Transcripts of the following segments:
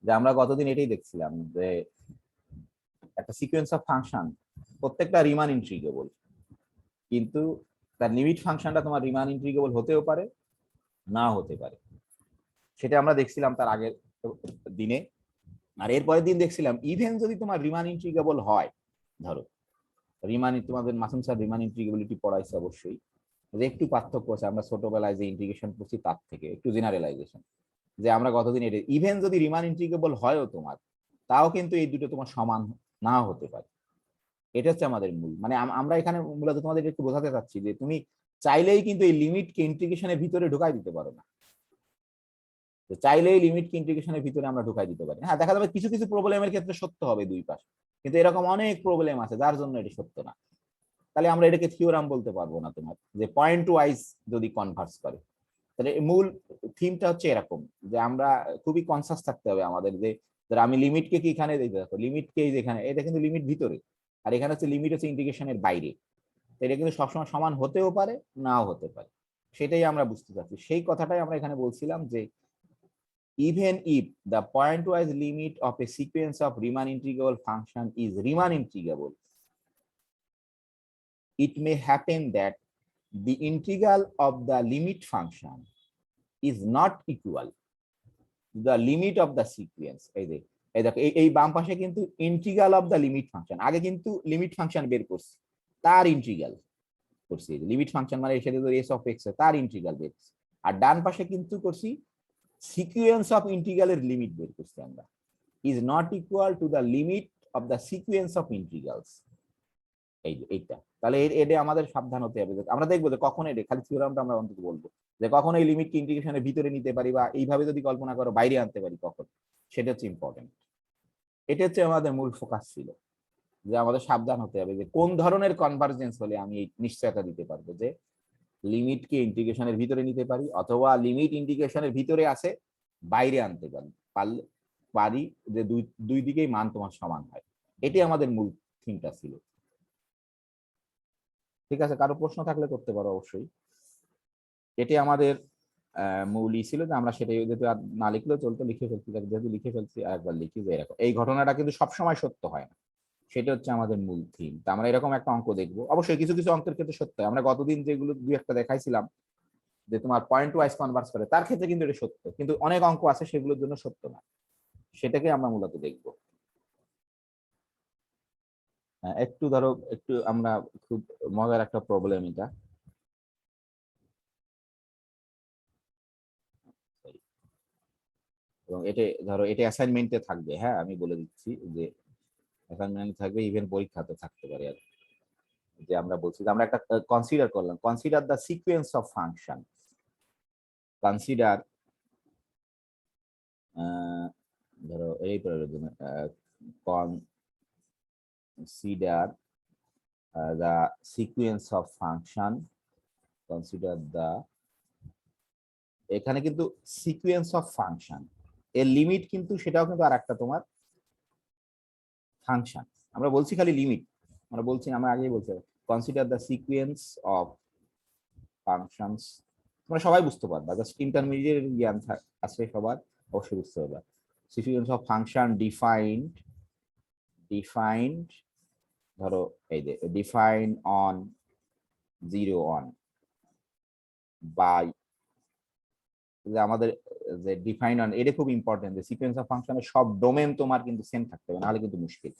যে আমরা গতদিন এটাই দেখছিলাম যে একটা সিকোয়েন্স অফ ফাংশন প্রত্যেকটা রিমান ইন্টিগ্রেবল, কিন্তু তার লিমিট ফাংশনটা তোমার রিমান ইন্টিগ্রেবল হতেও পারে, না হতে পারে। সেটা আমরা দেখছিলাম তার আগের দিনে। আর এরপরের দিন দেখছিলাম ইভেন যদি তোমার রিমান ইন্টিগ্রেবল হয়, ধরো রিমান, তোমাদের মাসুম স্যার রিমান ইন্টিগ্রেবিলিটি পড়াইছে অবশ্যই, যে একটু পার্থক্য আছে আমরা ছোটবেলায় যে ইন্টিগ্রেশন করছি তার থেকে একটু জেনারেলাইজেশন, যে আমরা গতদিন এটা ইভেন যদি রিমান ইন্টিগ্রেবল হয়ও তোমার, তাও কিন্তু এই দুটো তোমার সমান নাও হতে পারে। এটা হচ্ছে আমাদের মূল, মানে আমরা এখানে মূলত তোমাদের একটু বোঝাতে চাচ্ছি যে তুমি চাইলেই কিন্তু এই লিমিটকে ইন্টিগ্রেশনের ভিতরে ঢুকাই দিতে পারো না। তো চাইলেই লিমিটকে ইন্টিগ্রেশনের ভিতরে আমরা ঢুকাই দিতে পারি। হ্যাঁ, দেখা যাবে কিছু কিছু প্রবলেমের ক্ষেত্রে সত্য হবে দুই পাশ, কিন্তু এরকম অনেক প্রবলেম আছে যার জন্য এটি সত্য না। তাহলে আমরা এটাকে থিওরাম বলতে পারবো না তোমার, যে পয়েন্ট ওয়াইজ যদি কনভার্স করে। তাহলে মূল থিমটা হচ্ছে এরকম, যে আমরা খুবই কনসাস থাকতে হবে আমাদের, যে আমি লিমিটকে কি এখানে দিতে দেখো, লিমিটকে যেখানে, এটা কিন্তু লিমিট ভিতরে, আর এখানে হচ্ছে লিমিট হচ্ছে ইন্টিগ্রেশনের বাইরে। এটা কিন্তু সবসময় সমান হতেও পারে, নাও হতে পারে। সেটাই আমরা বুঝতে চাচ্ছি, সেই কথাটাই আমরা এখানে বলছিলাম যে even if the pointwise limit of a sequence of Riemann integrable function is Riemann integrable, it may happen that the integral of the limit function is not equal to the limit of the sequence. এই দেখো এই বাম পাশে কিন্তু integral of the limit function, আগে কিন্তু limit function বের করছি, তার ইন্টিগ্রাল করছি, লিমিট ফাংশন মানে এর সাথে এস অফ এক্স, তার ইন্টিগ্রাল বের করছি। আর ডান পাশে কিন্তু করছি সিকুয়েন্স অফ ইন্টিগ্রালের লিমিট বের করছি আমরা, is not equal to the limit of the sequence of integrals। এইটা তাহলে এটা আমাদের সাবধান হতে হবে। আমরা দেখবো যে কখন এটা খালি থিওরামটা আমরা অন্তত বলবো, যে কখন এই লিমিটকে ইন্টিগ্রেশনের ভিতরে নিতে পারি বা এইভাবে যদি কল্পনা করো বাইরে আনতে পারি কখন, সেটা হচ্ছে ইম্পর্টেন্ট। এটা হচ্ছে আমাদের মূল ফোকাস ছিল, যে আমাদের সাবধান হতে হবে যে কোন ধরনের কনভার্জেন্স হলে আমি এই নিশ্চয়তা দিতে পারবো যে লিমিটকে ইন্টিগ্রেশনের ভিতরে নিতে পারি, অথবা লিমিট ইন্টিগ্রেশনের ভিতরে আছে বাইরে আনতে পারি যে দুই দিকেই মান তোমার সমান হয়। এটাই আমাদের মূল থিমটা ছিল। ঠিক আছে, কারো প্রশ্ন থাকলে করতে পারো অবশ্যই। এটি আমাদের মূল ছিল, যে আমরা সেটাই যেহেতু আর না লিখলেও চলতো, লিখে ফেলছি, যেহেতু লিখে ফেলছি আর একবার লিখি যে এরকম এই ঘটনাটা কিন্তু সবসময় সত্য হয় না, সেটা হচ্ছে আমাদের মূল থিম। তা আমরা এরকম একটা অঙ্ক দেখবো, অবশ্যই কিছু কিছু অঙ্কের ক্ষেত্রে সত্য হয়। আমরা গতদিন যেগুলো দুই একটা দেখাইছিলাম যে তোমার পয়েন্ট ওয়াইজ কনভার্স করে, তার ক্ষেত্রে কিন্তু এটা সত্য, কিন্তু অনেক অঙ্ক আছে সেগুলোর জন্য সত্য না, সেটাকে আমরা মূলত দেখবো। একটু ধরো, একটু আমরা খুব মজার একটা প্রবলেম এটা, এবং এটা ধরো এটা অ্যাসাইনমেন্টে থাকবে। হ্যাঁ, আমি বলে দিচ্ছি যে অ্যাসাইনমেন্ট থাকবে, ইভেন পরীক্ষাতে থাকতে পারে আর যে আমরা বলছি যে আমরা একটা কনসিডার করলাম, consider the sequence of function, consider ধরো এই প্রয়োজন, consider the sequence of function, consider the, এখানে কিন্তু সিকোয়েন্স অফ ফাংশন এর লিমিট কিন্তু সেটাও কিন্তু আর একটা তোমার ফাংশন। আমরা বলছি খালি লিমিট, আমরা বলছি, আমরা আগেই বলছি consider the sequence of functions, তোমরা সবাই বুঝতে পারবা, জাস্ট ইন্টারমিডিয়েট জ্ঞান আছে সবার, অবশ্যই বুঝতে পারবা। সিকোয়েন্স অফ ফাংশন ডিফাইন্ড ধরো এই যে ডিফাইন অন 0 1 বাই, যে আমাদের যে ডিফাইন অন, এটা খুব ইম্পর্টেন্ট, যে সিকোয়েন্স অফ ফাংশনের সব ডোমেন তোমার কিন্তু সেম থাকতে হবে, নাহলে কিন্তু মুশকিল।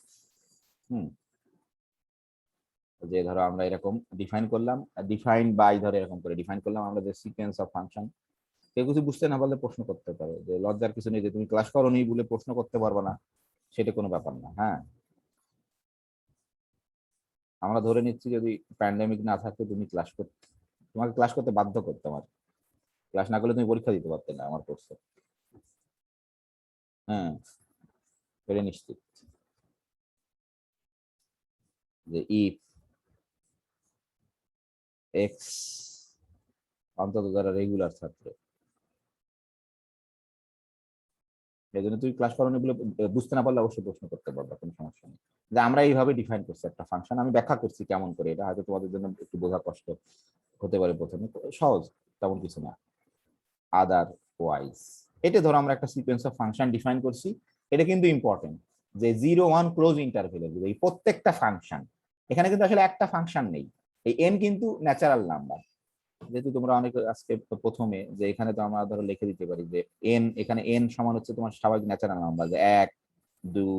যে ধরো আমরা এরকম ডিফাইন করলাম, ডিফাইন বাই ধরো এরকম করে ডিফাইন করলাম আমরা যে সিকোয়েন্স অফ ফাংশন। কেউ কিছু বুঝতে না পারলে প্রশ্ন করতে পারে, যে লজ্জার কিছু নেই, যে তুমি ক্লাস করোনি বলে প্রশ্ন করতে পারবে না, সেটা কোনো ব্যাপার না। হ্যাঁ, আমরা ধরে নিচ্ছি যদি প্যান্ডেমিক না থাকতো তুমি তোমাকে ক্লাস করতে বাধ্য করতাম, আর ক্লাস না করলে তুমি পরীক্ষা দিতে পারতে না আমার কোর্সে। হ্যাঁ, এটা নিশ্চিত যে ইফ এক্স, অন্তত যারা রেগুলার ছাত্র, এই জন্য তুই ক্লাস করানো বলে বুঝতে না পারলে অবশ্যই প্রশ্ন করতে পারবা, কোনো সমস্যা নেই। যে আমরা এইভাবে ডিফাইন করছি একটা ফাংশন, আমি ব্যাখ্যা করছি কেমন করে, এটা হয়তো তোমাদের জন্য একটু বোঝা কষ্ট হতে পারে প্রথমে, সহজ তেমন কিছু না। আদার ওয়াইজ এটা ধরো আমরা একটা সিকোয়েন্স অফ ফাংশন ডিফাইন করছি, এটা কিন্তু ইম্পর্টেন্ট যে 0 1 ক্লোজ ইন্টারভেলে এই প্রত্যেকটা ফাংশন, এখানে কিন্তু আসলে একটা ফাংশন নেই, এই n কিন্তু ন্যাচারাল নাম্বার। যেহেতু তোমরা অনেক আজকে প্রথমে যে এখানে তো আমরা ধরো লিখে দিতে পারি যে n, এখানে n সমান হচ্ছে তোমার স্বাভাবিক ন্যাচারাল নাম্বার, যে 1 2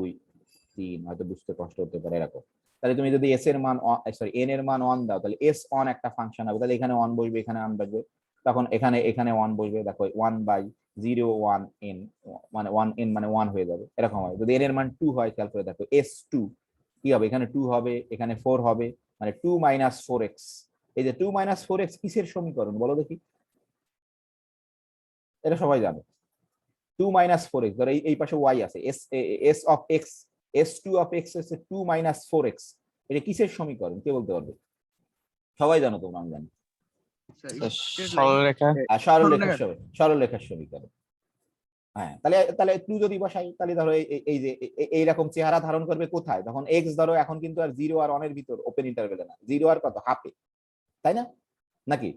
3, হয়তো বুঝতে কষ্ট হতে পারে এরকম। তাহলে তুমি যদি s এর মান সরি n এর মান 1 দাও, তাহলে s অন একটা ফাংশন হবে, তাহলে এখানে 1 বসবে, এখানে 1 বসবে, তখন এখানে 1 বসবে, দেখো 1/0 1 n, মানে 1 n মানে 1 হয়ে যাবে, এরকম হয়। যদি n এর মান 2 হয়, খেয়াল করে দেখো s2 কি হবে, এখানে 2 হবে, এখানে 4 হবে, মানে 2 - 4x। এই যে 2 - 4x কিসের সমীকরণ বলো দেখি? এটা সবাই জানে, 2 - 4x, ধরো এই পাশে y আছে, s of x, s2 of x হচ্ছে 2 - 4x, এটা কিসের সমীকরণ কে বলতে পারবে? সবাই জানো তোমরা, আমি জানি, সরলরেখা। সরলরেখার সমীকরণ। হ্যাঁ, তাহলে তাহলে 2 যদি বসাই, তাহলে ধরো এই যে এইরকম চেহারা ধারণ করবে কোথায়, তখন x ধরো এখন কিন্তু আর 0 আর 1 এর ভিতর ওপেন ইন্টারভেলে না, 0 আর কত হাফে, তাই না নাকি?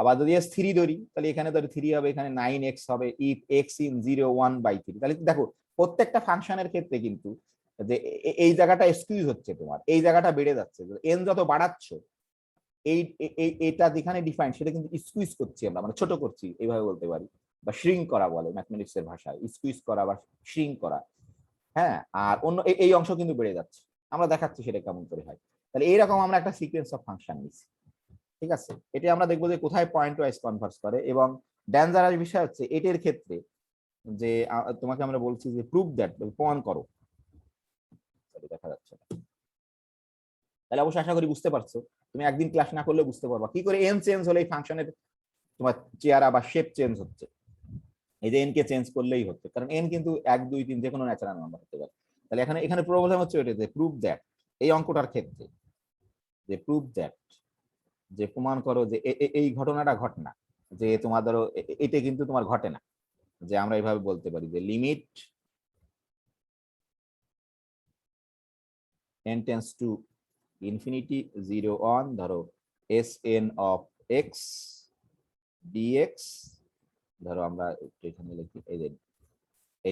আবার যদি s3 ধরি, তাহলে এখানে ধরো 3 হবে, এখানে 9x হবে, ইফ x ইন 0 1/3। তাহলে দেখো প্রত্যেকটা ফাংশনের ক্ষেত্রে কিন্তু যে এই জায়গাটা স্কুইজ হচ্ছে, তোমার এই জায়গাটা বেড়ে যাচ্ছে, n যত বাড়াচ্ছ এই এটা যেখানে ডিফাইন সেটা কিন্তু স্কুইজ করছি আমরা, মানে ছোট করছি এইভাবে বলতে পারি, বা শ্রিঙ্ক করা বলে ম্যাথমেটিক্স এর ভাষায়, স্কুইজ করা বা শ্রিঙ্ক করা। হ্যাঁ, আর অন্য এই অংশ কিন্তু বেড়ে যাচ্ছে, আমরা দেখাচ্ছি সেটা কেমন করে হয়। তাহলে এইরকম আমরা একটা সিকোয়েন্স অফ ফাংশন নিচ্ছি, ঠিক আছে? এটা আমরা দেখবো যে কোথায় পয়েন্ট ওয়াইজ কনভার্স করে, এবং ডেঞ্জারাস বিষয় হচ্ছে এটার ক্ষেত্রে যে তোমাকে আমরা বলছি যে প্রুভ দ্যাট, প্রমাণ করো, দেখা যাচ্ছে না। তাহলে অবশ্যই আশা করি বুঝতে পারছো, তুমি একদিন ক্লাস না করলে বুঝতে পারবা কি করে এন চেঞ্জ হলে এই ফাংশনের তোমার চেহারা বা শেপ চেঞ্জ হচ্ছে। এই যে এন কে চেঞ্জ করলেই হচ্ছে, কারণ এন কিন্তু 1 2 3 যে কোনো ন্যাচারাল নাম্বার হতে পারে। তাহলে এখানে এখানে প্রবলেম হচ্ছে ওইটা যে প্রুভ দ্যাট, এই অঙ্কটার ক্ষেত্রে যে প্রুভ দ্যাট, যে প্রমাণ করো যে এই ঘটনাটা ঘটে না, যে তোমার ধরো এটা কিন্তু তোমার ঘটে না, যে আমরা এইভাবে বলতে পারি যে limit n tends to infinity 0 1 ধরো sn অফ x dx, ধরো আমরা এখানে লিখি এই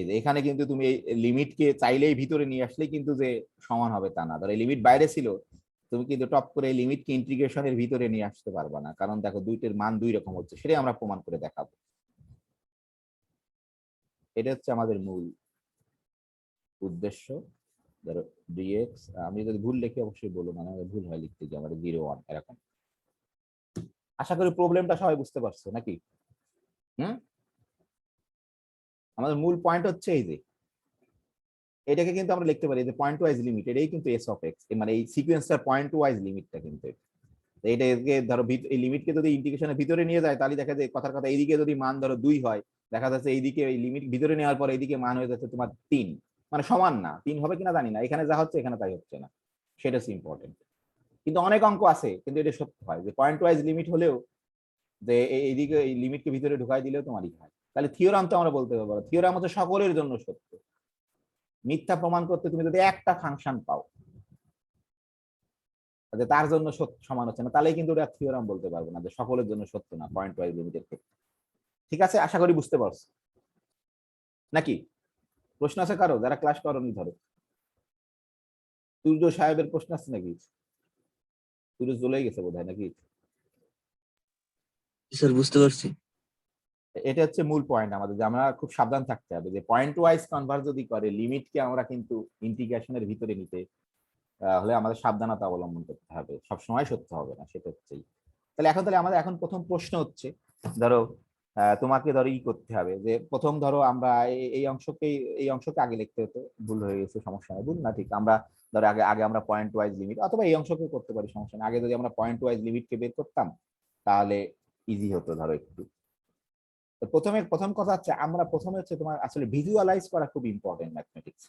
যে এখানে কিন্তু তুমি এই লিমিটকে চাইলেই ভিতরে নিয়ে আসলেই কিন্তু যে সমান হবে তা না, ধরো এই লিমিট বাইরে ছিল, তুমি কিন্তু টপ করে এই লিমিটকে ইন্টিগ্রেশনের ভিতরে নিয়ে আসতে পারবা না, কারণ দেখো দুইটার মান 2 রকম হচ্ছে, সেটাই আমরা প্রমাণ করে দেখাবো। এটা হচ্ছে আমাদের মূল উদ্দেশ্য। ধরো dx, আমি যদি ভুল লিখি অবশ্যই বলো, মানে ভুল হয় লিখতে যে আমাদের 0 1 এরকম। আশা করি প্রবলেমটা সবাই বুঝতে পারছো নাকি? হুম, আমাদের মূল পয়েন্ট হচ্ছে এই যে এটাকে কিন্তু আমরা লিখতে পারি যে পয়েন্ট ওয়াইজ লিমিট, এটাই কিন্তু এস অফ এক্স, মানে এই সিকোয়েন্সটার পয়েন্ট ওয়াইজ লিমিটটা কিন্তু এইটাকে ধরো এই লিমিটকে যদি ইন্টিগ্রেশনের ভিতরে নিয়ে যায়, তাহলে দেখা যায় কথার কথা এইদিকে যদি মান ধরো 2 হয়, দেখা যাচ্ছে এইদিকে এই লিমিট ভিতরে নেওয়ার পর এইদিকে মান হয়ে যাচ্ছে তোমার 3, মানে সমান না, 3 হবে কিনা জানি না, এখানে যা হচ্ছে এখানে তাই হচ্ছে না, সেটা হচ্ছে ইম্পর্টেন্ট। কিন্তু অনেক অঙ্ক আছে কিন্তু এটা সত্য হয় যে পয়েন্ট ওয়াইজ লিমিট হলেও যে এইদিকে এই লিমিটকে ভিতরে ঢুকাই দিলেও তোমারই হয়। তাহলে থিওরাম তো আমরা বলতে পারবো, থিওরাম হচ্ছে সকলের জন্য সত্য। মিথ্যা প্রমাণ করতে তুমি যদি একটা ফাংশন পাও যে তার জন্য সমান হচ্ছে না, তাহলে কিন্তু ওটা থিওরাম বলতে পারবো না, যে সকলের জন্য সত্য না পয়েন্ট ওয়াইজ লিমিটের ক্ষেত্রে। ঠিক আছে, আশা করি বুঝতে পারছো নাকি? প্রশ্ন আছে কারো যারা ক্লাস করনি? ধরো সূর্য সাহেবের প্রশ্ন আছে নাকি? সূর্য চলেই গেছে বোধহয় নাকি? স্যার বুঝতে পারছি। এটা হচ্ছে মূল পয়েন্ট আমাদের, যে আমরা খুব সাবধান থাকতে হবে যে পয়েন্ট ওয়াইজ কনভার্স যদি করে লিমিটকে আমরা কিন্তু ইন্টিগ্রেশনের ভিতরে নিতে হলে আমাদের সাবধানতা অবলম্বন করতে হবে, সবসময় সত্য হবে না, সেটা হচ্ছেই। তাহলে আমাদের এখন প্রথম প্রশ্ন হচ্ছে, ধরো তোমাকে ধরো করতে হবে যে প্রথম ধরো আমরা এই অংশকে আগে লিখতে হতো, ভুল হয়ে গেছে, সমস্যা নেই, ভুল না ঠিক, আমরা ধরো আগে আগে আমরা পয়েন্ট ওয়াইজ লিমিট, অথবা এই অংশকে করতে পারি, সমস্যা নেই, আগে যদি আমরা পয়েন্ট ওয়াইজ লিমিটকে বের করতাম তাহলে ইজি হতো ধরো একটু। তো প্রথম কথা হচ্ছে আমরা প্রথমে হচ্ছে তোমার আসলে ভিজুয়ালাইজ করা খুব ইম্পর্টেন্ট ম্যাথমেটিক্স।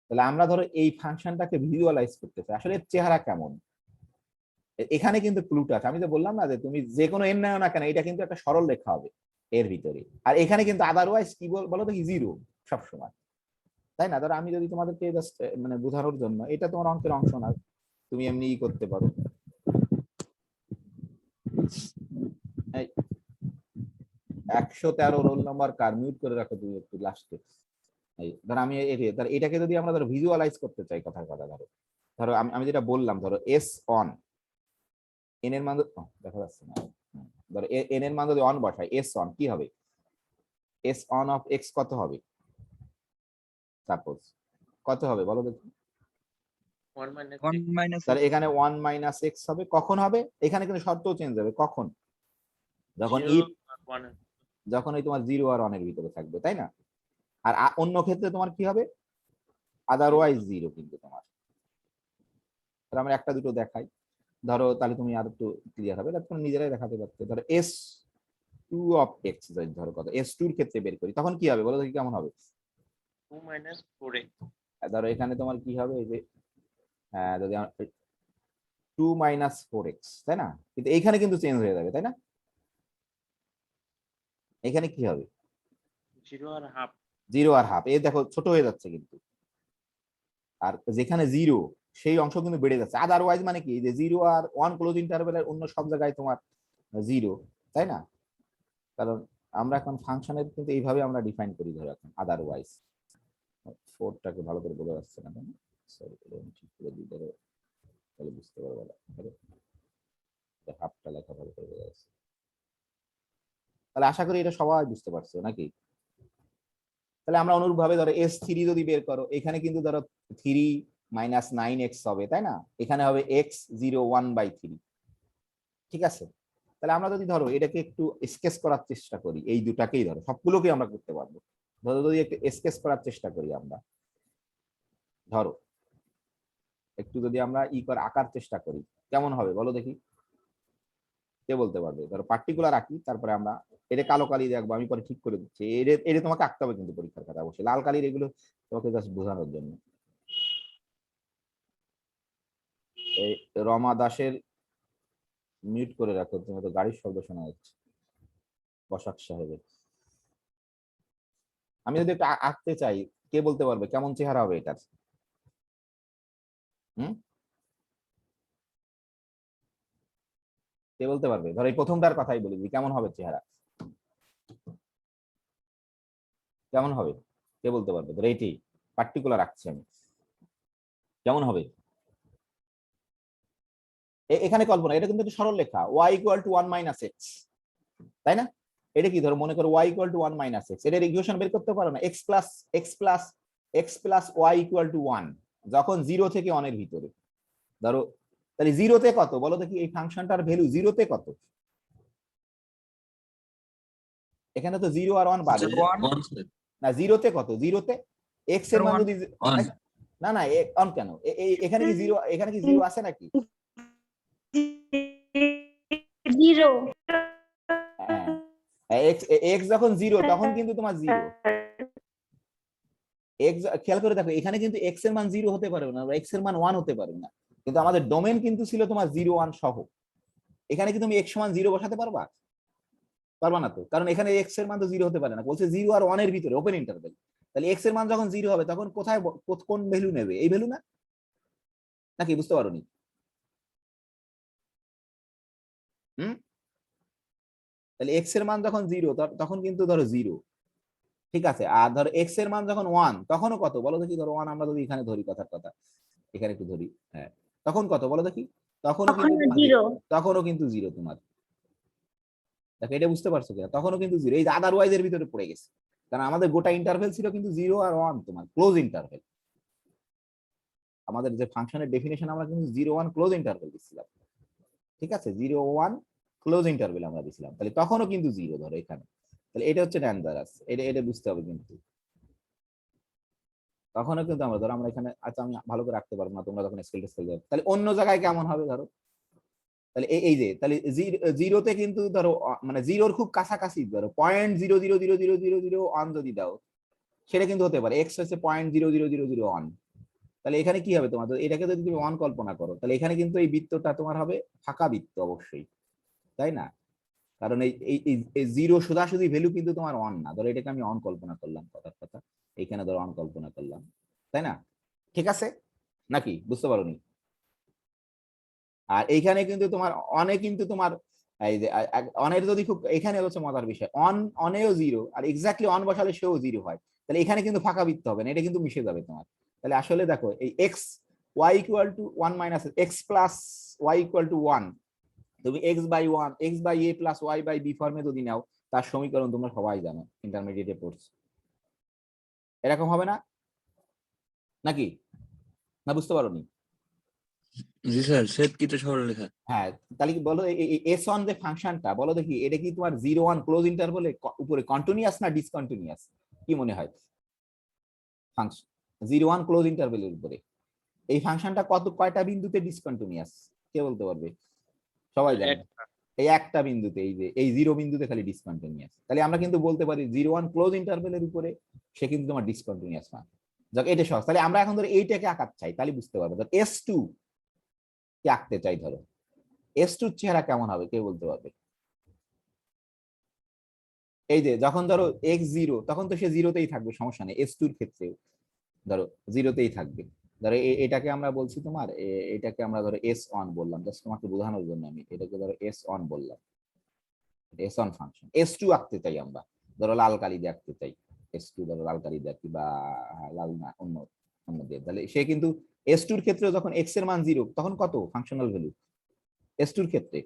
তাহলে আমরা ধরো এই ফাংশনটাকে ভিজুয়ালাইজ করতে চাই, আসলে চেহারা কেমন, এখানে কিন্তু ক্লুটা আছে। আমি তো বললাম না যে তুমি যে কোনো এন নাও না কেন, এটা কিন্তু একটা সরল রেখা হবে এর ভিতরে, আর এখানে কিন্তু আদারওয়াইজ কি বলো তো, জিরো সবসময়, তাই না? ধরো আমি যদি তোমাদেরকে জাস্ট মানে বোঝানোর জন্য, এটা তোমার অঙ্কের অংশ না, তুমি এমনি করতে পারো। 113 রোল নাম্বার কার, মিউট করে রাখো তুমি একটু লাস্টে। এই ধরো আমি ধরো এটাকে যদি আমরা ধরো ভিজুয়ালাইজ করতে চাই, কথার কথা ধরো ধরো আমি যেটা বললাম, ধরো এস অন, এন এর মান দেখা যাচ্ছে না, ধরো এন এর মান যদি অন বসাই, এস অন কি হবে, এস অন অফ এক্স কত হবে, সাপোজ কত হবে বলো দেখি। 1 - তাহলে x এখানে 1 - x হবে, কখন হবে, এখানে কিন্তু শর্তও চেঞ্জ হবে, কখন, যখন যখন ওই তোমার 0 আর 1 এর ভিতরে থাকবে, তাই না? আর অন্য ক্ষেত্রে তোমার কি হবে, আদারওয়াইজ 0 কিন্তু তোমার। তাহলে আমরা একটা দুটো দেখাই, ধরো তাহলে তুমি আর একটু ক্লিয়ার হবে, তুমি নিজেরাই দেখাতে পারতে। ধরো s2 অফ x, ধরো কত, s2 এর ক্ষেত্রে বের করি, তখন কি হবে বলো দেখি, কেমন হবে? 2 - 4x। ধরো এখানে তোমার কি হবে, এই যে যদি 2 - 4x, তাই না? কিন্তু এইখানে কিন্তু চেঞ্জ হয়ে যাবে, তাই না? এখানে কি হবে, 0 আর হাফ। 0 আর হাফ, এই দেখো ছোট হয়ে যাচ্ছে কিন্তু, আর যেখানে 0 সেই অংশ কিন্তু বেড়ে যাচ্ছে। আদারওয়াইজ মানে কি, যে 0 আর 1 ক্লোজ ইন্টারভ্যালের অন্য সব জায়গায় তোমার 0, তাই না? কারণ আমরা এখন ফাংশনের কিন্তু এইভাবে আমরা ডিফাইন করি, ধরো এখন আদারওয়াইজ। 4টাকে ভালো করে বোঝা যাচ্ছে না, সরি, ঠিক করে দিই, ধরো তাহলে বুঝতে পারবো না, হাফটা লেখা ভালো করে বোঝা যাচ্ছে। তাহলে আশা করি এটা সবাই বুঝতে পারছো নাকি? তাহলে আমরা অনুরূপ ভাবে ধরো s3 যদি বের করো, এখানে কিন্তু ধরো 3 - 9x হবে, তাই না? এখানে হবে x 0 1/3, ঠিক আছে? তাহলে আমরা যদি ধরো এটাকে একটু স্কেচ করার চেষ্টা করি, এই দুটাকেই ধরো, সবগুলোকে আমরা করতে পারবো, ধরো যদি একটু স্কেচ করার চেষ্টা করি আমরা, ধরো একটু যদি আমরা আঁকার চেষ্টা করি, কেমন হবে বলো দেখি, কে বলতে পারবে? ধরো পার্টিকুলার আঁকি, তারপরে আমরা এটা কালো কালি দেখবো, আমি পরে ঠিক করে দিচ্ছি, এটা তোমাকে আঁকতে হবে কিন্তু পরীক্ষার খাতা, অবশ্যই লাল কালির, এগুলো তোমাকে জাস্ট বোঝানোর জন্য। এই রমা দাসের মিউট করে রাখো, তুমি তো গাড়ির শব্দ শোনা যাচ্ছে, বসাক সাহেবের। আমি যদি একটু আঁকতে চাই, কে বলতে পারবে কেমন চেহারা হবে এটার? হুম, কে বলতে পারবে? ধরো এই প্রথমটার কথাই বলি, কেমন হবে চেহারা, কেমন হবে, কে বলতে পারবে? ধরো এইটি পার্টিকুলার আঁকছি আমি, কেমন হবে? এখানে কল্পনা, এটা কিন্তু সরল লেখা, y = 1 - x, তাই না? এটা কি, ধরো মনে করো y = 1 - x, এটার ইকুয়েশন বের করতে পারো না, x + y = 1, যখন 0 থেকে 1 এর ভিতরে, ধরো তাহলে 0-তে কত বলো দেখি, এই ফাংশনটার ভ্যালু 0-তে কত? এখানে তো 0 আর 1 বাদে, না 0-তে কত, 0-তে x এর মান যদি, না না অন কেন, এখানে কি 0, এখানে কি 0 আছে নাকি? 0। হ্যাঁ, x যখন 0 তখন কিন্তু তোমার 0, এক্স খেয়াল করে দেখো, এখানে কিন্তু এক্স এর মান 0 হতে পারবে না, এক্স এর মান 1 হতে পারবে না, কিন্তু আমাদের ডোমেন কিন্তু ছিল তোমার 0 1 সহ। এখানে কি তুমি x = 0 বসাতে পারবা? পারবা না তো, কারণ এখানে এক্স এর মান তো 0 হতে পারে না, বলছে 0 আর 1 এর ভিতরে ওপেন ইন্টারভ্যাল। তাহলে এক্স এর মান যখন 0 হবে, তখন কোথায় কোন ভ্যালু নেবে, এই ভ্যালু না, নাকি বুঝতে পারোনি? হুম, তাহলে এক্স এর মান যখন 0, তখন কিন্তু ধরো 0, ঠিক আছে? আর ধরো এক্স এর মান যখন 1, তখনও কত বলো দেখি, ধরো 1 আমরা যদি এখানে ধরি, কথার কথা এখানে একটু ধরি, হ্যাঁ, তখন কত বলো দেখি, তখনও কিন্তু 0। তখনও কিন্তু 0 তোমার, দেখো এটা বুঝতে পারছো কিনা, তখনও কিন্তু 0, এই যে আদারওয়াইজ এর ভিতরে পড়ে গেছে, কারণ আমাদের গোটা ইন্টারভেল ছিল কিন্তু 0 আর 1 তোমার ক্লোজ ইন্টারভেল। আমাদের যে ফাংশনের ডেফিনেশন, আমরা কিন্তু 0 1 ক্লোজ ইন্টারভেল দিছিলাম, ঠিক আছে? 0 1 ক্লোজ ইন্টারভেল আমরা দিছিলাম, তাহলে তখনও কিন্তু 0 ধরো এখানে, তাহলে এটা হচ্ছে ডেঞ্জারাস, এটা বুঝতে হবে কিন্তু, তখনও কিন্তু আমরা ধরো আমরা এখানে, আচ্ছা আমি ভালো করে রাখতে পারবো না, তোমরা যখন স্কেল টেস্কেল যাবে, তাহলে অন্য জায়গায় কেমন হবে ধরো, তাহলে এই যে তাহলে 0-তে কিন্তু ধরো মানে 0-র খুব কাছাকাছি, ধরো 0.0000001 যদি দাও, সেটা কিন্তু হতে পারে, এক্স হচ্ছে 0.00001, তাহলে এখানে কি হবে তোমার, এটাকে যদি তুমি 1 কল্পনা করো, তাহলে এখানে কিন্তু এই বৃত্তটা তোমার হবে ফাঁকা বৃত্ত অবশ্যই, তাই না? কারণ এই 0 সোজাসুজি ভ্যালু কিন্তু তোমার 1 না, ধরো এটাকে আমি 1 কল্পনা করলাম, কথার কথা এইখানে ধরো 1 কল্পনা করলাম, তাই না? ঠিক আছে নাকি, বুঝতে পারোনি? আর এইখানে কিন্তু তোমার অনেক কিন্তু তোমার এই যে অনের যদি খুব এখানে হচ্ছে মজার বিষয়, অনেও জিরো আর এক্স্যাক্টলি অন বসালে সেও জিরো হয়, তাহলে এখানে কিন্তু ফাঁকা বৃত্ত হবে না, এটা কিন্তু মিশে যাবে তোমার। তাহলে আসলে দেখো এই x y equal to one minus x plus Y equal to one, তুমি x by one x by a plus Y by b ফর্মে যদি নাও, তার সমীকরণ তোমরা সবাই জানো, ইন্টারমিডিয়েটে পড়ছো, এরকম হবে না নাকি? না বুঝতে পারোনি? জি স্যার, সেট কি তো সরলরেখা? হ্যাঁ, তাহলে কি বলো এস ওয়ান যে ফাংশনটা, বলো দেখি এটা কি তোমার 0 1 ক্লোজ ইন্টারভ্যালে উপরে কন্টিনিউয়াস না ডিসকন্টিনিউয়াস, কি মনে হয়? ফাংশন 0 1 ক্লোজ ইন্টারভ্যালের উপরে এই ফাংশনটা কয়টা বিন্দুতে ডিসকন্টিনিউয়াস, কে বলতে পারবে? সবাই জানে এই একটা বিন্দুতে, এই যে এই 0 বিন্দুতে খালি ডিসকন্টিনিউয়াস। তাহলে আমরা কিন্তু বলতে পারি 0 1 ক্লোজ ইন্টারভ্যালের উপরে সে কিন্তু তোমার ডিসকন্টিনিউয়াস না। যাক, এটা সহজ। তাহলে আমরা এখন ধরো এইটাকে আঁকাতে চাই, তাহলে বুঝতে পারবে। ধর S2 কে আঁকতে চাই, ধরো S2 চেহারা কেমন হবে, কে বলতে পারবে? এই যে যখন ধরো x0, তখন তো সে জিরোতেই থাকবে, সমস্যা নেই। S2 এর ক্ষেত্রে ধরো জিরোতেই থাকবে। ধরো এটাকে আমরা বলছি তোমার এটাকে আমরা ধরো S1 বললাম, জাস্ট তোমাকে বোঝানোর জন্য আমি এটাকে ধরো S1 বললাম, S1 ফাংশন। S2 আঁকতে চাই আমরা, ধরো লাল কালি দিয়ে আঁকতে চাই S2, ধরো লাল কালি দিয়ে আঁকি বা লাল না অন্য অন্য দিয়ে, তাহলে সে কিন্তু S2 এর ক্ষেত্রে যখন x এর মান 0, তখন কত ফাংশনাল ভ্যালু S2 এর ক্ষেত্রে?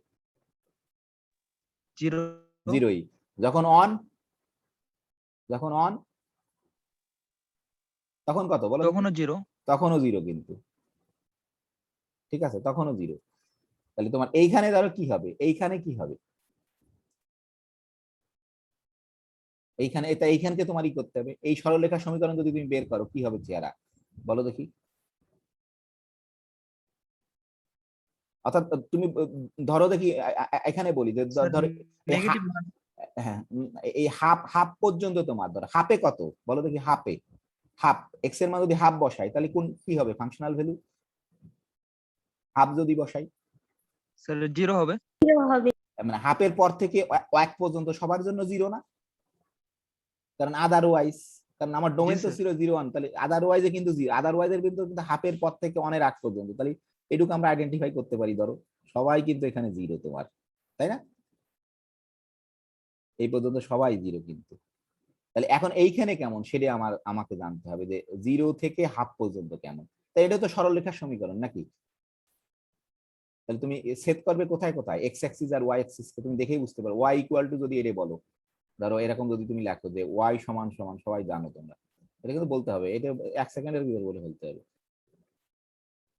0ই। যখন অন তখন কত বলো? তখনও 0। তখনও 0 কিন্তু, ঠিক আছে, তখনও 0। তাহলে তোমার এইখানে ধরো কি হবে, এইখানে কি হবে, এইখানে এটা এইখানকে তোমার ই করতে হবে, এই সরলরেখার সমীকরণ যদি তুমি বের করো কি হবে চেহারা, বলো দেখি। অর্থাৎ তুমি ধরো দেখি এখানে বলি যে ধরো নেগেটিভ মান। হ্যাঁ, এই হাফ হাফ পর্যন্ত তোমার ধরো হাফে কত বলো দেখি, হাফে হাফ এক্স এর মান যদি হাফ বসাই তাহলে কোন কি হবে ফাংশনাল ভ্যালু, হাফ যদি বসাই স্যার 0 হবে। মানে হাফের পর থেকে 1 পর্যন্ত সবার জন্য 0 না, কারণ আদারওয়াইজ, কারণ আমার ডোমেন তো স্যার। ছিল 0 1, তাহলে আদারওয়াইজে কিন্তু 0, আদারওয়াইজের কিন্তু হাফের পর থেকে অনেক আগ পর্যন্ত, তাহলে এটুকু আমরা আইডেন্টিফাই করতে পারি। ধরো সবাই কিন্তু এখানে 0 তোমার, তাই না? এই পর্যন্ত সবাই 0 কিন্তু। তাহলে এখন এইখানে কেমন সেটা আমাকে জানতে হবে, যে 0 থেকে হাফ পর্যন্ত কেমন। তাই এটা তো সরলরেখার সমীকরণ নাকি? তাহলে তুমি সেট করবে কোথায় কোথায়, এক্স অ্যাক্সিস আর ওয়াই অ্যাক্সিস কে তুমি দেখেই বুঝতে পারো। ওয়াই ইকুয়াল টু যদি এটা বলো, ধরো এরকম যদি তুমি লেখো যে ওয়াই সমান সমান, সবাই জানো তোমরা, এটা কিন্তু বলতে হবে, এটা 1 সেকেন্ডের ভিতরে বলে ফেলতে হবে,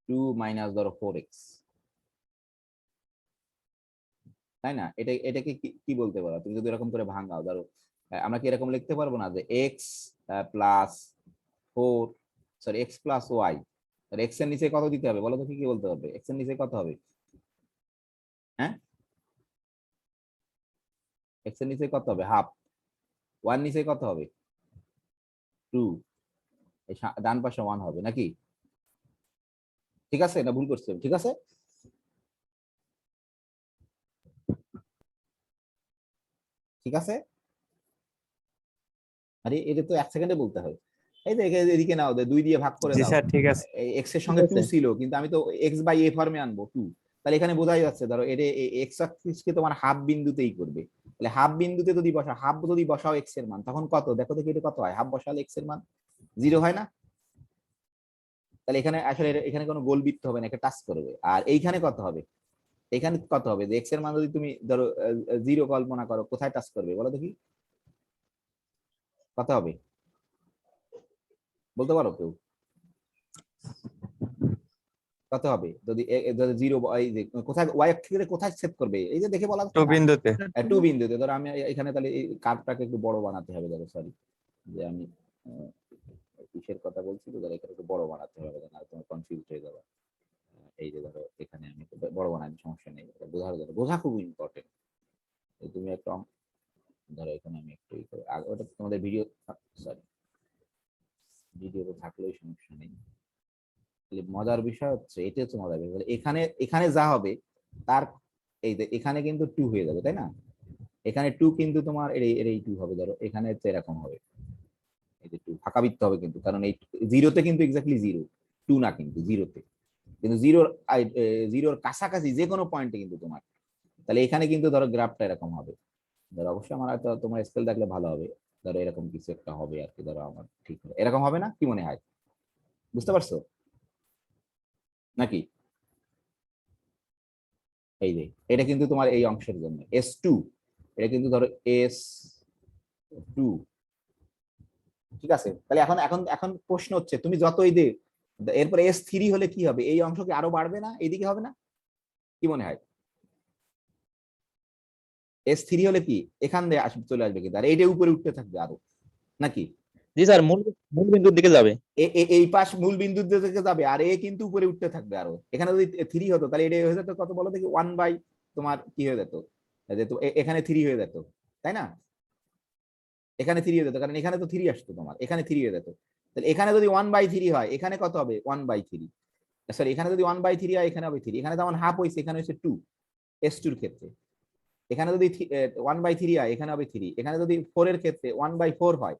2 মাইনাস ধরো 4x, তাই না? এটাকে কি বলতে পারো তুমি যদি এরকম করে ভাঙাও? ধরো আমরা কি এরকম লিখতে পারবো না যে X plus 4, sorry X plus Y, X এর নিচে কত দিতে হবে বলো তো, কি বলতে পারবে এক্স এর নিচে কত হবে? হ্যাঁ, এক্স এর নিচে কত হবে? হাফ। ওয়ান নিচে কত হবে? 2। এই ডান পাশে 1 হবে নাকি? ঠিক আছে না ভুল করছি? ঠিক আছে, ঠিক আছে। আরে এটা তো 1 সেকেন্ডে বলতে হবে। এই যে এদিকে নাও, 2 দিয়ে ভাগ করে জি দাও। স্যার, ঠিক আছে। এক্স এর সঙ্গে 2 ছিল, কিন্তু আমি তো এক্স বাই এ ফর্মে আনবো 2, তাহলে এখানে বোঝাই যাচ্ছে ধরো এটা এক্স অ্যাক্সিসকে তোমার হাফ বিন্দুতেই করবে। তাহলে হাফ বিন্দুতে যদি বসাও, হাফ যদি বসাও এক্স এর মান, তখন কত দেখো দেখি এটা কত হয়, হাফ বসালে এক্স এর মান 0 হয় না? তাহলে এখানে আসলে এখানে কোনো গোলবৃত্ত হবে না, এটা টাচ করবে। আর এইখানে কত হবে, এখানে কত হবে যে এক্স এর মান যদি তুমি ধরো 0 কল্পনা করো, কোথায় টাচ করবে বলো দেখি, কত হবে বলতে পারো কেউ? কত হবে যদি 0, এই যে কোথায় ওয়াই অক্ষে কোথায় সেট করবে, এই যে দেখে বলা 2 বিন্দুতে। 2 বিন্দুতে। ধরো আমি এখানে তাহলে এই কার্ভটাকে একটু বড় বানাতে হবে, ধরো সরি যে আমি কিসের কথা বলছি, তো ধরো এখানে একটু বড় বানাতে হবে, না তোমার কনফিউজ হয়ে যাবে। এই যে ধরো এখানে আমি একটু বড় বানাই, সমস্যা নেই, বোঝার জন্য, বোঝা খুব ইম্পর্টেন্ট। তুমি একটা ধরো এখানে আমি একটু ওটা তোমাদের ভিডিও, সরি ভিডিও তো থাকলেই সমস্যা নেই। মজার বিষয় হচ্ছে এটা হচ্ছে মজার বিষয়, এখানে এখানে যা হবে তার এই যে এখানে কিন্তু 2 হয়ে যাবে, তাই না? এখানে 2 কিন্তু তোমার এই 2 হবে, ধরো এখানে হচ্ছে এরকম হবে, এই যে 2 ফাঁকা বৃত্ত হবে কিন্তু, কারণ এই 0-তে কিন্তু এক্স্যাক্টলি 0, 2 না কিন্তু 0-তে, কিন্তু 0-র কাছাকাছি যে কোনো পয়েন্টে কিন্তু তোমার তাহলে এখানে কিন্তু ধরো গ্রাফটা এরকম হবে, ধরো অবশ্যই আমার হয়তো তোমার স্কেল দেখলে ভালো হবে, ধরো এরকম কিছু একটা হবে আর কি, ধরো আমার ঠিক হবে এরকম হবে না, কি মনে হয়? বুঝতে পারছো নাকি? এই যে এটা কিন্তু তোমার এই অংশের জন্য S2, এটা কিন্তু ধরো S2, ঠিক আছে? তাহলে এখন এখন এখন প্রশ্ন হচ্ছে তুমি যতই দে, এরপর S3 হলে কি হবে? এই অংশ কি আরো বাড়বে না, এইদিকে হবে না? কি মনে হয়? S3 হলে কি এখান দিয়ে চলে আসবে কিন্তু, আর এইটা উপরে উঠতে থাকবে আরো, নাকি? জি স্যার, মূল মূল বিন্দুর দিকে যাবে। এই পাশ মূল বিন্দুর দিকে যাবে, আর এ কিন্তু উপরে উঠতে থাকবে আরো। এখানে যদি 3 হতো তাহলে এটা হয়ে যেত কত বলো দেখি, 1 বাই তোমার কি হয়ে যেত, যেহেতু এখানে 3 হয়ে যেত, তাই না? এখানে 3 হয়ে যেত, কারণ এখানে তো 3 আসতো তোমার, এখানে 3 হয়ে যেত। তাহলে এখানে যদি 1/3 হয়, এখানে কত হবে? 1/3। সরি, এখানে যদি 1/3 হয়, এখানে হবে 3। এখানে যেমন হাফ হয়েছে, এখানে হচ্ছে 2 S2 এর ক্ষেত্রে। এখানে যদি 1/3 হয়, এখানে হবে 3। এখানে যদি 4 এর ক্ষেত্রে 1/4 হয়,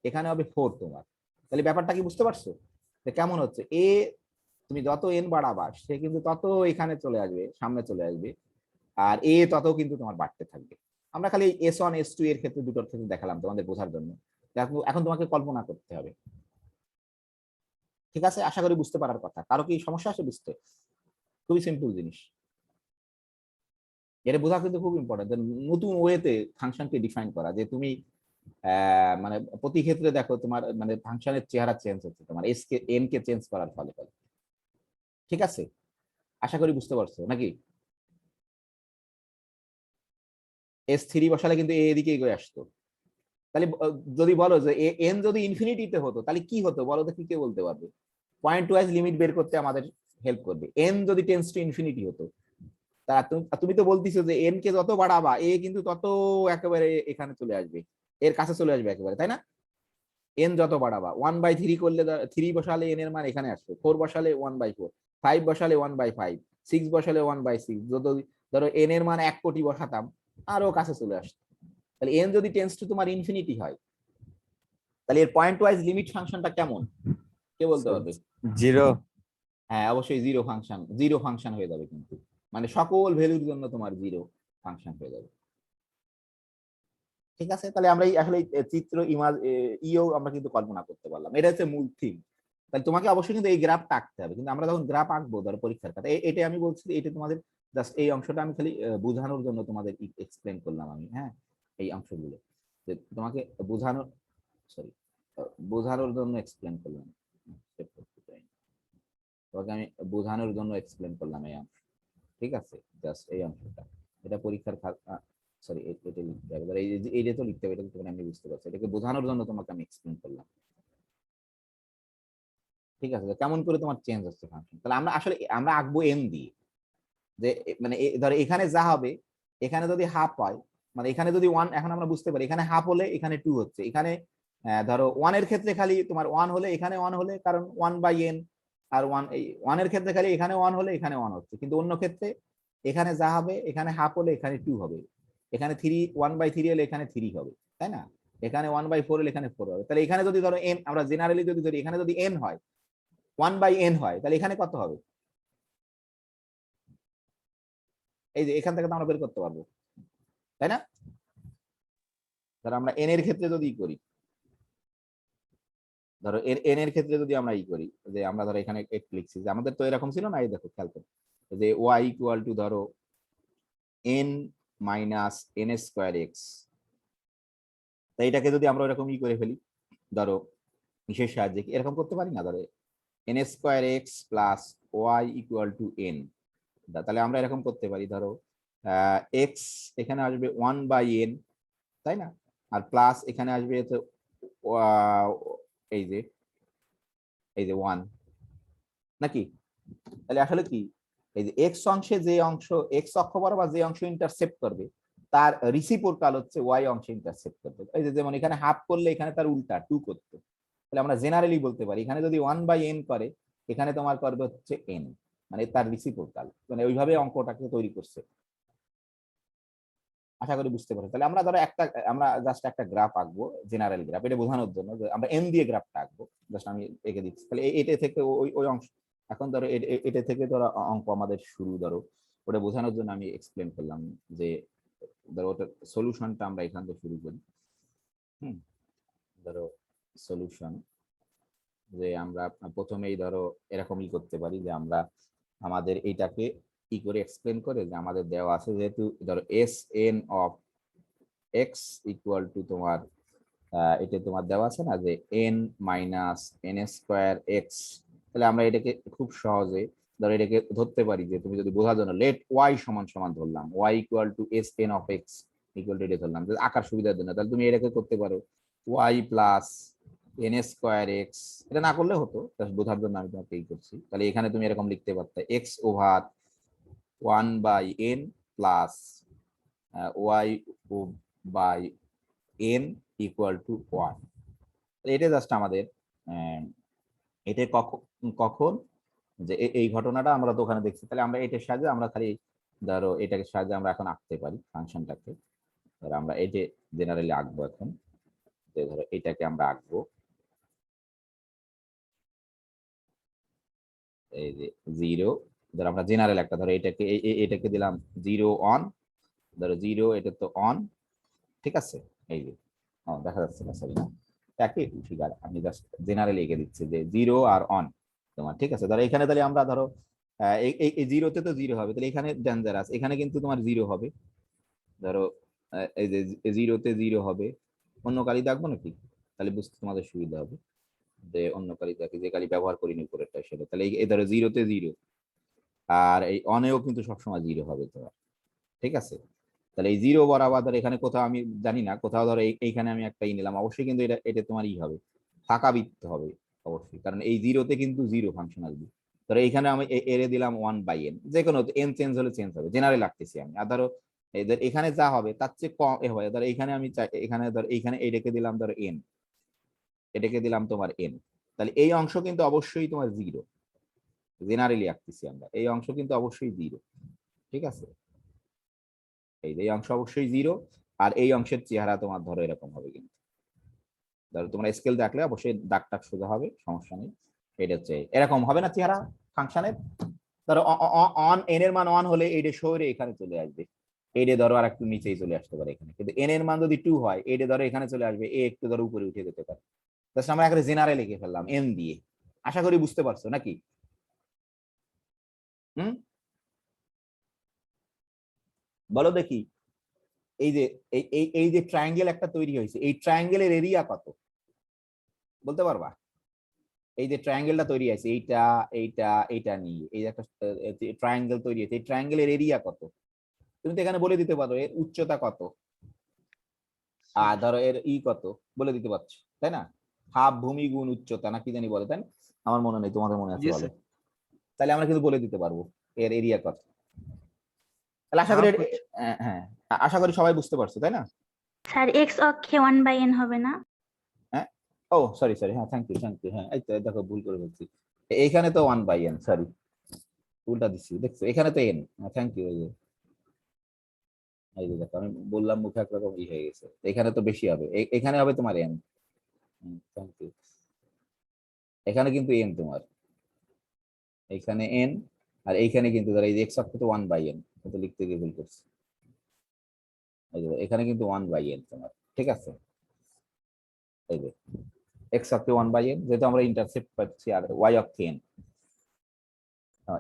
এখানে হবে 4 তোমার। তাহলে ব্যাপারটা কি বুঝতে পারছো যে কেমন হচ্ছে? তুমি যত n বাড়াবা, সে কিন্তু তত এখানে চলে আসবে, সামনে চলে আসবে, আর তত কিন্তু তোমার বাড়তে থাকবে। আমরা খালি S1 S2 এর ক্ষেত্রে দুটোর ক্ষেত্রে দেখালাম তোমাদের বোঝার জন্য। এখন তোমাকে কল্পনা করতে হবে, ঠিক আছে? আশা করি বুঝতে পারার কথা। কারো কি সমস্যা আছে বুঝতে? খুবই সিম্পল জিনিস, এটা বোঝা কিন্তু খুব ইম্পর্টেন্ট। নতুন ওয়েতে ফাংশনকে ডিফাইন করা, যে তুমি মানে প্রতি ক্ষেত্রে দেখো তোমার মানে ফাংশনের চেহারা চেঞ্জ হচ্ছে তোমার S K N K change করার ফলে ফলে, ঠিক আছে? আশা করি বুঝতে পারছো নাকি? S3 বসালে কিন্তু এদিকে এগিয়ে আসতো। তাহলে যদি বলো যে এন যদি ইনফিনিটিতে হতো, তাহলে কি হতো বলো তো, কি কে বলতে পারবে? পয়েন্ট ওয়াইজ লিমিট বের করতে আমাদের হেল্প করবে। এন যদি টেন্স টু ইনফিনিটি হতো, তা তুমি তো বলতিছো যে এন কে যত বাড়াবা কিন্তু তত একেবারে এখানে চলে আসবে, এর কাছে চলে আসবে একেবারে, তাই না? এন যত বাড়াবা 1/3 করলে 3 বসালে এন এর মান এখানে আসবে, 4 বসালে 1/4, 5 বসালে 1/5, 6 বসালে 1/6। ধরো এন এর মান 1 কোটি বসাতাম, আরো কাছে চলে আসতো। তাহলে এন যদি টেন্স টু তোমার ইনফিনিটি হয়, তাহলে এর পয়েন্ট ওয়াইজ লিমিট ফাংশনটা কেমন, কে বলতে পারবে? 0। হ্যাঁ, অবশ্যই জিরো ফাংশন হয়ে যাবে কিন্তু, মানে সকল ভ্যালুর জন্য তোমার জিরো ফাংশন হয়ে যাবে, ঠিক আছে? তাহলে আমরা আসলে চিত্র ইমাজ আমরা কিন্তু কল্পনা করতে পারলাম, এটা হচ্ছে মূল থিম। তাহলে তোমাকে অবশ্যই কিন্তু এই গ্রাফটা আঁকতে হবে। কিন্তু আমরা যখন গ্রাফ আঁকবো ধরো পরীক্ষার খাতা, এটা আমি বলছি, এটা তোমাদের জাস্ট এই অংশটা আমি খালি বোঝানোর জন্য তোমাদের এক্সপ্লেন করলাম আমি, হ্যাঁ, এই অংশগুলো যে তোমাকে বোঝানোর, সরি, বোঝানোর জন্য এক্সপ্লেন করলাম, তোমাকে আমি বোঝানোর জন্য এক্সপ্লেন করলাম এই অংশ, ঠিক আছে? জাস্ট এই অংশটা, এটা পরীক্ষার খাতা, সরি এটা লিখতে হবে, এইটা তো লিখতে হবে, এটা তো আমি বুঝতে পারছি, এটাকে বোঝানোর জন্য তোমাকে আমি এক্সপ্লেন করলাম, ঠিক আছে? কেমন করে তোমার চেঞ্জ হচ্ছে ফাংশন। তাহলে আমরা আসলে আমরা আঁকবো এন দিয়ে, যে মানে ধরো এখানে যা হবে, এখানে যদি হাফ হয়, মানে এখানে যদি 1, এখন আমরা বুঝতে পারি এখানে হাফ হলে এখানে 2 হচ্ছে, এখানে ধরো 1 এর ক্ষেত্রে খালি তোমার 1 হলে এখানে 1 হলে, কারণ 1/n, আর 1 এই 1 এর ক্ষেত্রে খালি এখানে 1 হলে এখানে 1 হচ্ছে, কিন্তু অন্য ক্ষেত্রে এখানে যা হবে, এখানে হাফ হলে এখানে 2 হবে, এখানে 1/3 হলে এখানে 3 হবে, তাই না? এখানে 1/4 হলে এখানে 4 হবে। তাহলে এখানে যদি ধরো n, আমরা জেনারেলি যদি ধরি এখানে যদি n হয়, 1/n হয়, তাহলে এখানে কত হবে? এই যে এখান থেকে তো আমরা বের করতে পারবো, তাই না? ধরো আমরা এন এর ক্ষেত্রে যদি করি, ধরো এন এর ক্ষেত্রে যদি আমরা করি, যে আমরা ধরো এখানে লিখছি যে আমাদের তো এরকম ছিল না, এই দেখো খেয়াল করো, যে ওয়াই ইকুয়াল টু ধরো n minus n square x. তাই এটাকে যদি আমরা এরকম করে ফেলি, ধরো বিশেষ সাহায্যে এরকম করতে পারি না, ধরো n square X plus Y equal to n, তাহলে আমরা এরকম করতে পারি, ধরো এক্স এখানে আসবে 1/n, তাই না? আর প্লাস এখানে আসবে এই যে 1, নাকি? তাহলে আসলে কি, এই যে এক্স অংশে যে অংশ, এক্স অক্ষ বরাবর যে অংশ ইন্টারসেপ্ট করবে, তার রিসিপ্রোকাল হচ্ছে ওয়াই অংশে ইন্টারসেপ্ট করবে। এই যে যেমন এখানে হাফ করলে এখানে তার উল্টা 2 করতে। তাহলে আমরা জেনারেলি বলতে পারি এখানে যদি 1/n করে, এখানে তোমার করবে হচ্ছে n, মানে তার রিসিপ্রোকাল, মানে ওইভাবে অঙ্কটাকে তৈরি করছে। আশা করি বুঝতে পারো। তাহলে আমরা ধরো আমরা জাস্ট একটা গ্রাফ আঁকবো, জেনারেল গ্রাফ, এটা বোঝানোর জন্য যে আমরা এন দিয়ে গ্রাফটা আঁকবো, জাস্ট আমি এঁকে দিচ্ছি। তাহলে এটা থেকে ওই অংশ, এখন ধরো এটা থেকে ধরো অঙ্ক আমাদের শুরু, ধরো ওটা বোঝানোর জন্য আমি এক্সপ্লেন করলাম যে ধরো ওটার সলিউশনটা আমরা এখান থেকে শুরু করি। ধরো সলিউশন যে আমরা প্রথমেই ধরো এরকমই করতে পারি যে আমরা আমাদের এইটাকে কি করে এক্সপ্লেন করে যে আমাদের দেওয়া আছে যেহেতু ধরো S N of X equal two তোমার এটা তোমার দেওয়া আছে না যে N minus N square x, তাহলে আমরা এটাকে খুব সহজে ধরো এটাকে ধরতে পারি যে তুমি যদি বোঝার জন্য লেট ওয়াই সমান সমান ধরলাম Y equal to S N of X equal to এটা ধরলাম আকার সুবিধার জন্য, তাহলে তুমি এটাকে করতে পারো Y plus N square X, এটা না করলে হতো বোঝার জন্য আমি তোমাকে এই করছি। তাহলে এখানে তুমি এরকম লিখতে পারতে X over 1/n plus Y by N equal to 1। এটা জাস্ট আমাদের এটা কখন যে এই ঘটনাটা আমরা তো ওখানে দেখছি, তাহলে আমরা এটার সাহায্যে আমরা খালি ধরো এটাকে সাহায্যে আমরা এখন আঁকতে পারি ফাংশনটাকে। ধরো আমরা এটা জেনারেলি আঁকবো এখন, যে ধরো এটাকে আমরা আঁকবো এই যে 0, ধরো আমরা জেনারেল একটা ধরো এটাকে এটাকে দিলাম 0 অন, ধরো 0 এটা তো অন, ঠিক আছে। এই যে দেখা যাচ্ছে না, সরি না একই ঠিক আছে, আমি জাস্ট জেনারেলি এঁকে দিচ্ছি যে 0 আর অন তোমার, ঠিক আছে। ধরো এখানে তাহলে আমরা ধরো এই 0-তে তো 0 হবে, তাহলে এখানে ডেঞ্জারাস, এখানে কিন্তু তোমার 0 হবে। ধরো এই যে 0-তে 0 হবে, অন্য কালি দেখবো নাকি তাহলে বুঝতে তোমাদের সুবিধা হবে যে অন্য কালি দেখি যে কালি ব্যবহার করিনি উপরেরটা সেটা, তাহলে এই ধরো 0-তে 0 আর এই অনেও কিন্তু সবসময় 0 হবে তোমার, ঠিক আছে। তাহলে এই 0 বরাবর ধর এখানে কোথাও আমি জানি না, কোথাও ধরো এইখানে আমি একটা নিলাম, অবশ্যই কিন্তু এটা তোমার হবে ফাঁকা বৃত্ত হবে অবশ্যই, কারণ এই 0-তে কিন্তু 0 ফাংশন আসবে। ধরো এইখানে আমি এরে দিলাম 1/n, যে কোনো n চেঞ্জ হলে চেঞ্জ হবে, জেনারেল রাখতেছি আমি। আর ধরো এদের এখানে যা হবে তার চেয়ে কম হবে, ধরো এখানে আমি এখানে ধরো এইখানে এটাকে দিলাম ধরো n, এটাকে দিলাম তোমার n, তাহলে এই অংশ কিন্তু অবশ্যই তোমার 0, জেনারেলি রাখতেছি আমরা, এই অংশ কিন্তু অবশ্যই 0, ঠিক আছে। এই অংশ অবশ্যই 0, আর এই অংশের চেহারা তোমার ধরো এরকম হবে, কিন্তু ধরো তোমরা স্কেল দেখলে অবশ্যই দাগ টাক সোজা হবে, সমস্যা নেই। এটা হচ্ছে এরকম হবে না চেহারা ফাংশনের, ধরো অন এন এর মান 1 হলে এইটা সরে এখানে চলে আসবে, এইটা ধরো আর একটু নিচেই চলে আসতে পারে এখানে, কিন্তু এন এর মান যদি 2 হয় এইটা ধরো এখানে চলে আসবে, এ একটু ধরো উপরে উঠে যেতে পারে। জাস্ট আমরা এখানে জেনারেল লিখে ফেললাম এন দিয়ে, আশা করি বুঝতে পারছো নাকি? বলো দেখি, এই যে এই যে ট্রায়াঙ্গেল একটা তৈরি হয়েছে, এই ট্রায়াঙ্গেলের এরিয়া কত বলতে পারবা? এই যে ট্রায়াঙ্গেলটা তৈরি হয়েছে এইটা এইটা এইটা নিয়ে এই যে একটা ট্রায়াঙ্গেল তৈরি হয়েছে, এই ট্রায়াঙ্গেলের এরিয়া কত? তুমি তো এখানে বলে দিতে পারো এর উচ্চতা কত আর ধরো এর কত বলে দিতে পারছো, তাই না? হাফ ভূমি গুণ উচ্চতা না কি জানি বলে, তাই না? আমার মনে নেই, তোমাদের মনে আছে বলো। তাহলে আমরা কিন্তু বলে দিতে পারবো এর এরিয়া কত। তাহলে আশা করি হ্যাঁ আশা করি সবাই বুঝতে পারছো, তাই না? স্যার এক্স অক্ষে 1/n হবে না? হ্যাঁ, ও সরি হ্যাঁ, থ্যাংক ইউ হ্যাঁ, এই তো দেখো ভুল করে বলছি, এইখানে তো 1/n, সরি উল্টা দিচ্ছি, দেখছো এখানে তো n, থ্যাংক ইউ। এই যে দেখো আমি বললাম মুখে একরকম হয়ে গেছে, এখানে তো বেশি হবে, এখানে হবে তোমার n, থ্যাংক ইউ। এখানে কিন্তু n তোমার, এখানে n, আর এইখানে কিন্তু ধরো এই যে x অক্ষ তো 1/n, তো লিখতে গিয়ে ভুল করছি, এই যে এখানে কিন্তু 1/n তোমার, ঠিক আছে। এই যে x অক্ষে 1/n, যেহেতু আমরা ইন্টারসেপ্ট পাচ্ছি, আর y অক্ষে n,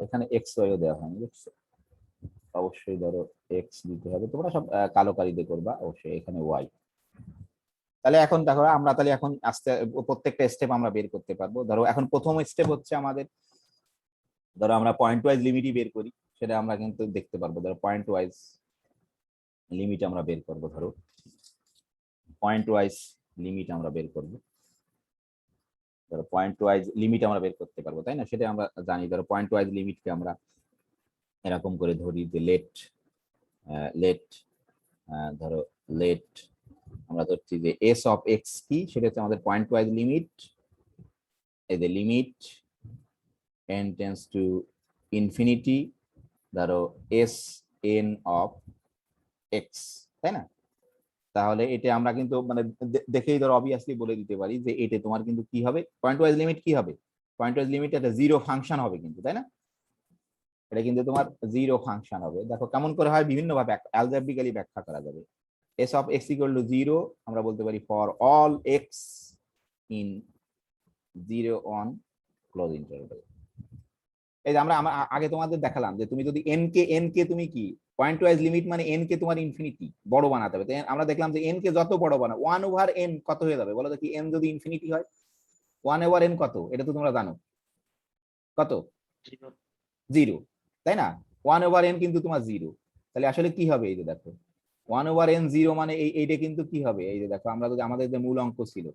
এখানে x y ও দেওয়া হয়নি, বুঝছো? অবশ্যই ধরো x দিতে হবে, তোমরা সব কালো কালি দিয়ে করবা অবশ্যই, এখানে y। তাহলে এখন দেখো আমরা তাহলে এখন আস্তে প্রত্যেকটা স্টেপ আমরা বের করতে পারবো। ধরো এখন প্রথম স্টেপ হচ্ছে আমাদের, ধরো আমরা পয়েন্ট ওয়াইজ লিমিটই বের করি, সেটা আমরা কিন্তু দেখতে পারবো। ধরো পয়েন্ট ওয়াইজ লিমিট আমরা বের করবো, ধরো পয়েন্ট ওয়াইজ লিমিট আমরা বের করবো, ধরো পয়েন্ট ওয়াইজ লিমিট আমরা বের করতে পারবো, তাই না? সেটা আমরা জানি। ধরো পয়েন্ট ওয়াইজ লিমিটকে আমরা এরকম করে ধরি যে লেট ধরো লেট আমরা ধরছি যে এস অফ এক্স কি, সেটা হচ্ছে আমাদের পয়েন্ট ওয়াইজ লিমিট, এই যে limit n tends two infinity, ধরো এস এন অফ এক্স, তাই না? তাহলে এটা আমরা কিন্তু মানে দেখেই ধরো অবভিয়াসলি বলে দিতে পারি যে এটা তোমার কিন্তু কি হবে, পয়েন্ট ওয়াইজ লিমিট কি হবে, পয়েন্ট ওয়াইজ লিমিট একটা 0 ফাংশন হবে কিন্তু, তাই না? এটা কিন্তু তোমার জিরো ফাংশন হবে। দেখো কেমন করে হয়, বিভিন্ন ভাবে অ্যালজেব্রিক্যালি ব্যাখ্যা করা যাবে। S of X equal two zero আমরা বলতে পারি for all x in zero on close interval. এই যে আমরা আগে তোমাদের দেখালাম যে তুমি যদি এন কে তুমি কি পয়েন্ট ওয়াইজ লিমিট মানে এন কে তোমার ইনফিনিটি বড় বানাতে হবে। আমরা দেখলাম যে এন কে যত বড় বানাও 1/n কত হয়ে যাবে বলো দেখি, এন যদি ইনফিনিটি হয় 1/n কত, এটা তো তোমরা জানো কত, 0 জিরো, তাই না? 1/n কিন্তু তোমার জিরো, তাহলে আসলে কি হবে এই যে দেখো 1/n জিরো মানে এইটা কিন্তু কি হবে, এই যে দেখো আমরা যদি আমাদের যে মূল অঙ্ক ছিল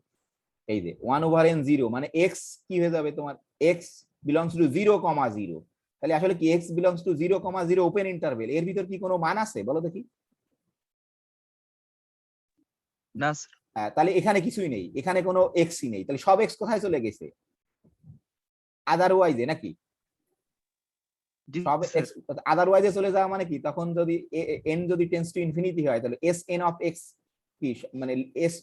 এই যে 1/n জিরো মানে এক্স কি হয়ে যাবে তোমার, এক্স বিলংস টু 0,0, তাহলে আসলে কি x belongs to 0,0 open interval, এর ভিতর কি কোনো মান আছে বলো দেখি? না তাহলে এখানে কিছুই নেই, এখানে কোনো এক্সই নেই, তাহলে সব এক্স কোথায় চলে গেছে আদারওয়াইজে নাকি? সব এক্স আদারওয়াইজে চলে যাওয়া মানে কি, তখন যদি এন যদি টেন্ডস টু ইনফিনিটি হয় তাহলে এস এন অফ এক্স কি মানে এস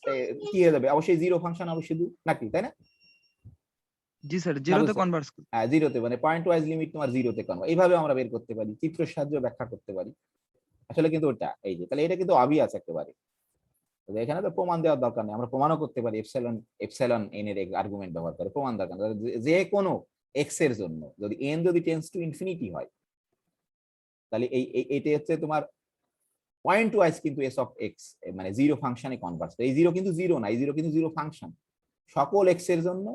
কি হয়ে যাবে, অবশ্যই জিরো ফাংশন হবে শুধু নাকি, তাই না? জি স্যার, জিরোতে কনভার্স। হ্যাঁ জিরোতে, মানে পয়েন্ট ওয়াইজ লিমিট তোমার জিরোতে কনভার্ট, এইভাবে আমরা বের করতে পারি, চিত্রের সাহায্যে ব্যাখ্যা করতে পারি। আসলে কিন্তু ওটা এই যে, তাহলে এটা কিন্তু অবভিয়াস একেবারে, এখানে তো প্রমাণ দেওয়ার দরকার নেই, আমরা প্রমাণও করতে পারি এপসাইলন এপসাইলন এন এর আর্গুমেন্ট ব্যবহার করে, প্রমাণ দরকার নেই। যে কোনো এক্স এর জন্য যদি এন যদি টেন্ডস টু ইনফিনিটি হয় তাহলে এইটা হচ্ছে তোমার পয়েন্ট ওয়াইজ কিন্তু এস অফ এক্স মানে জিরো ফাংশনে কনভার্স। এই জিরো কিন্তু জিরো না, এই জিরো কিন্তু জিরো ফাংশন, সকল এক্স এর জন্য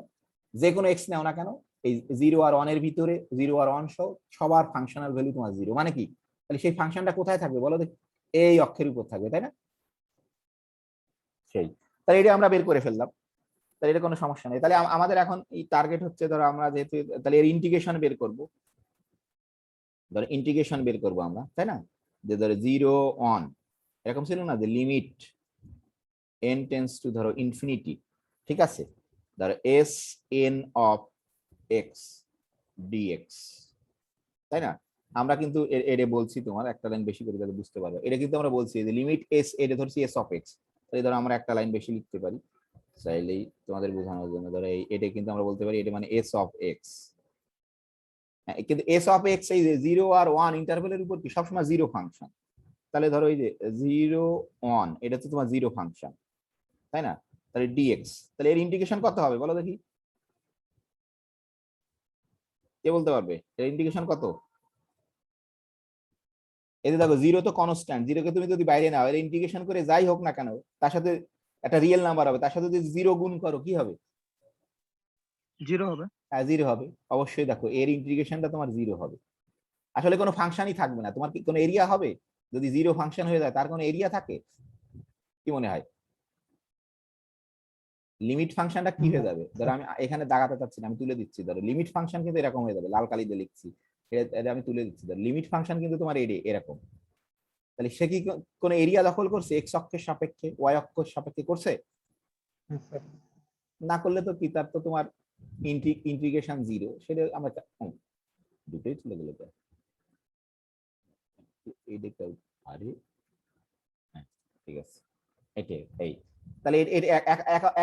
যে কোনো এক্স নাও না কেন এই জিরো আর ওয়ান এর ভিতরে, জিরো আর ওয়ান সহ সবার ফাংশনাল ভ্যালু তোমার জিরো, মানে কি তাহলে সেই ফাংশনটা কোথায় থাকবে বলো দেখি, এই অক্ষের উপর থাকবে, তাই না? সেই, তাহলে এটা আমরা বের করে ফেললাম, তাহলে এটা কোনো সমস্যা নেই। তাহলে আমাদের এখন এই টার্গেট হচ্ছে ধরো আমরা যেহেতু তাহলে এর ইন্টিগ্রেশন বের করব, ধরো ইন্টিগ্রেশন বের করব আমরা, তাই না? যে ধরো 0 অন এরকম ছিল না যে লিমিট n টেন্ডস টু ধরো ইনফিনিটি, ঠিক আছে, ধরো S N of x DX, তাই না? আমরা কিন্তু এর বলছি তোমার একটা লাইন বেশি করে যাতে বুঝতে পারবে, এটা কিন্তু আমরা বলছি যে লিমিট এস এটা ধরছি এস অফ এক্স, তাহলে ধরো আমরা একটা লাইন বেশি লিখতে পারি চাইলেই তোমাদের বোঝানোর জন্য, ধরো এটা কিন্তু আমরা বলতে পারি এটা মানে এস অফ এক্স, কিন্তু এস অফ এক্স এই যে 0 আর 1 ইন্টারভ্যালের উপর কি সবসময় জিরো ফাংশন, তাহলে ধরো এই যে 0 1 এটা তো তোমার জিরো ফাংশন, তাই না? তাহলে ডিএক্স, তাহলে এর ইন্টিগ্রেশন কত হবে বলো দেখি, কে বলতে পারবে এর ইন্টিগ্রেশন কত? এই যে দেখো জিরো তো কনস্ট্যান্ট, জিরোকে তুমি যদি বাইরে নাও এর ইন্টিগ্রেশন করে যাই হোক না কেন তার সাথে একটা রিয়েল নাম্বার হবে, তার সাথে যদি জিরো গুণ করো কি হবে? জিরো হবে। হ্যাঁ জিরো হবে অবশ্যই, দেখো এর ইন্টিগ্রেশনটা তোমার জিরো হবে, আসলে কোনো ফাংশনই থাকবে না, তোমার কি কোনো এরিয়া হবে যদি জিরো ফাংশন হয়ে যায়, তার কোনো এরিয়া থাকে কি মনে হয়? লিমিট ফাংশনটা কি হয়ে যাবে, ধরো আমি এখানে দাগাতে চাচ্ছি না, আমি তুলে দিচ্ছি, ধরো লিমিট ফাংশন কিন্তু এরকম হয়ে যাবে, লাল কালি দিয়ে লিখছি, এটা আমি তুলে দিচ্ছি, ধরো লিমিট ফাংশন কিন্তু তোমার এরকম, তাহলে সে কি কোনো এরিয়া দখল করছে এক্স অক্ষের সাপেক্ষে ওয়াই অক্ষের সাপেক্ষে করছে? না করলে তো কি, তার তো তোমার ইন্টিগ্রেশন জিরো, সেটা আমরা দুটোই চলে গেল, আরে হ্যাঁ ঠিক আছে, এটাই এই, তাহলে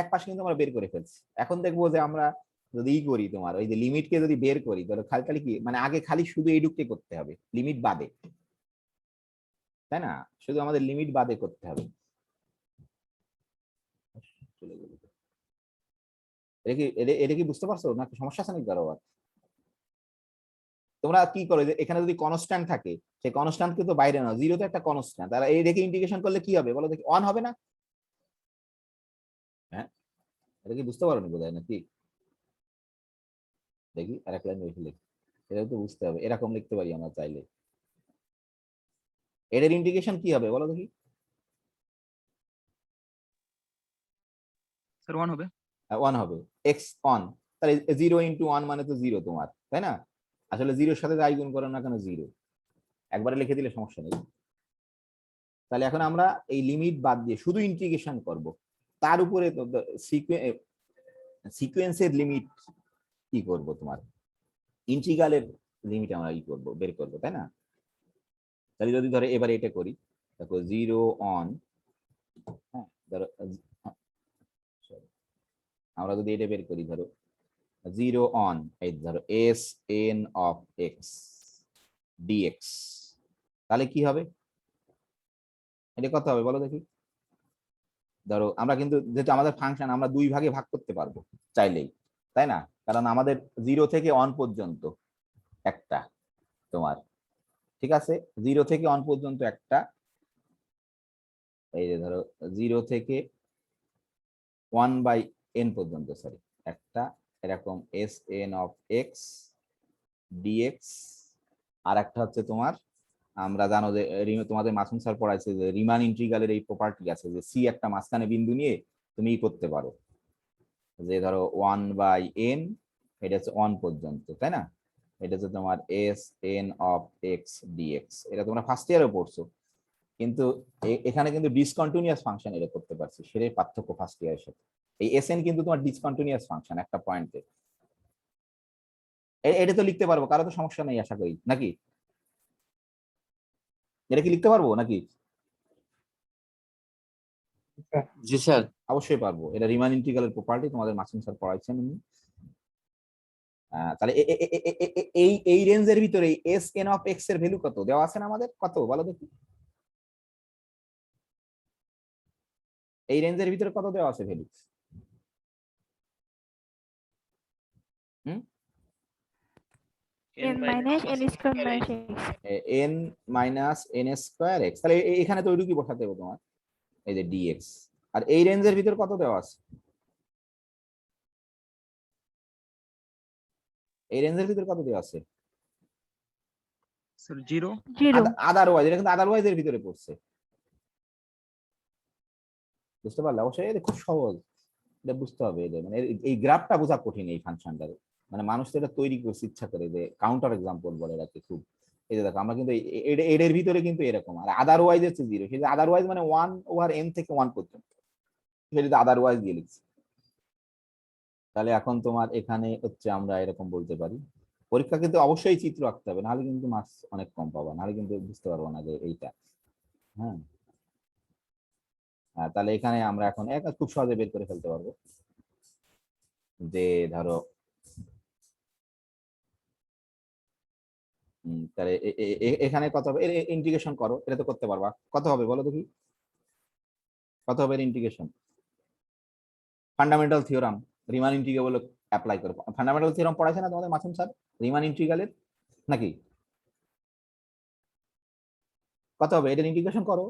এক পাশে কিন্তু আমরা বের করে ফেলছি, এখন দেখবো যে আমরা যদি ই করি তোমার ওই যে লিমিটকে যদি বের করি, ধরো খালি খালি কি মানে আগে খালি শুধু এইটুককে করতে হবে লিমিট বাদে, তাই না? শুধু আমাদের লিমিট বাদে করতে হবে, চলে গেল, এটা কি বুঝতে পারছো না সমস্যা আছে নাকি? আবার তোমরা কি করো যে এখানে যদি কনস্ট্যান্ট থাকে সেই কনস্ট্যান্ট কিন্তু বাইরে নাও, জিরো তো একটা কনস্ট্যান্ট, তারা এই রেখে ইন্টিগ্রেশন করলে কি হবে বলো দেখি, অন হবে না? হ্যাঁ এটা কি বুঝতে পারো নি বোধহয় নাকি? দেখি আর এক লাইন বেশি লিখি, এটা তো বুঝতে হবে, এরকম লিখতে পারি আমরা চাইলে, এটার ইন্টিগ্রেশন কি হবে বলো দেখি? স্যার 1 হবে। 1 হবে, এক্স অন, তাহলে 0 ইন্টু 1 মানে তো জিরো তোমার, তাই না? আসলে জিরোর সাথে যাই গুণ করো না কেন জিরো, একবারে লিখে দিলে সমস্যা নেই। তাহলে এখন আমরা এই লিমিট বাদ দিয়ে শুধু ইন্টিগ্রেশন করব, তার উপরে সিকোয়েন্সের লিমিট কি করব তোমার ইন্টিগ্রালের লিমিট আমরা ই করব বের করব, তাই না? তাহলে যদি ধরো এবার এটা করি, দেখো 0 অন, হ্যাঁ ধরো আমরা যদি এটা বের করি, ধরো 0 অন এই ধরো S N of x, DX. তাহলে কি হবে, এটা কত হবে বলো দেখি। ধরো আমরা কিন্তু যেটা আমাদের ফাংশন আমরা দুই ভাগে ভাগ করতে পারবো চাইলেই, তাই না? কারণ আমাদের 0 থেকে 1 পর্যন্ত একটা তোমার, ঠিক আছে, 0 থেকে 1 পর্যন্ত একটা, এই যে ধরো 0 থেকে 1/n পর্যন্ত, সরি, একটা এরকম S N of x dx. আর একটা হচ্ছে তোমার, আমরা জানো যে তোমাদের মাসুম স্যার পড়াইছে যে রিমান ইন্টিগ্রালের এই প্রপার্টি আছে যে সি একটা মাঝখানে বিন্দু নিয়ে তুমি করতে পারো, যে ধরো 1/n, এটা হচ্ছে 1 পর্যন্ত, তাই না? এটা হচ্ছে তোমার s N of x d x, এটা তোমরা ফার্স্ট ইয়ারে পড়ছো, কিন্তু এখানে কিন্তু ডিসকন্টিনিউয়াস ফাংশন এটা করতে পারছি, সেটাই পার্থক্য ফার্স্ট ইয়ারের সাথে। এই এস এন কিন্তু তোমার ডিসকন্টিনিউয়াস ফাংশন একটা পয়েন্টে, এটা তো লিখতে পারবো, কারো তো সমস্যা নেই আশা করি, নাকি? এটা কি লিখতে পারবো নাকি? জি স্যার। অবশ্যই পারবো, এটা রিমান ইন্টিগ্রালের প্রপার্টি, তোমাদের মাসুম স্যার পড়াইছেন উনি। তাহলে এই রেঞ্জের ভিতরে এস এন অফ এক্স এর ভ্যালু কত দেওয়া আছে না আমাদের, কত বলো দেখি, এই রেঞ্জের ভিতরে কত দেওয়া আছে value? n minus n square x। n minus N square x, তাহলে এখানে তো ওইটুকুই বসাতে হবে তোমার, এই যে ডিএক্স। আর এই রেঞ্জের ভিতর কত দেওয়া আছে, এই রেঞ্জের ভিতর কত দেওয়া আছে? স্যার 0। আদারওয়াইজ, এটা কিন্তু আদারওয়াইজ এর ভিতরে পড়ছে, বুঝতে পারলে? অবশ্যই এটা খুব সহজ, এটা বুঝতে হবে, এটা মানে এই গ্রাফটা বোঝা কঠিন এই ফাংশনটার, মানে মানুষ তো এটা তৈরি করছে ইচ্ছা করে, যে কাউন্টার এক্সাম্পল বলে রাখে খুব। এই যে দেখো আমরা কিন্তু এর ভিতরে কিন্তু এরকম, আর আদারওয়াইজ হচ্ছে 0, সেটা আদারওয়াইজ মানে 1/n থেকে 1 পর্যন্ত, সেটা আদারওয়াইজ দিয়ে লিখছি। তাহলে এখন তোমার এখানে হচ্ছে আমরা এরকম বলতে পারি, পরীক্ষা কিন্তু অবশ্যই চিত্র আঁকতে হবে, নাহলে কিন্তু মার্কস অনেক কম পাবা, নাহলে কিন্তু বুঝতে পারবো না যে এইটা। হ্যাঁ, তাহলে এখানে আমরা এখন খুব সহজে বের করে ফেলতে পারবো, যে ধরো তাহলে এখানে কত হবে, ইন্টিগ্রেশন করো, এটা তো করতে পারবা, কত হবে বলো দেখি, কত হবে integration? Fundamental theorem Riman integrable apply করো, ফান্ডামেন্টাল থিওরাম পড়াইছে না তোমাদের মাসুম স্যার রিমান ইন্টিগ্রালের, নাকি? কত হবে এটা ইন্টিগ্রেশন করো,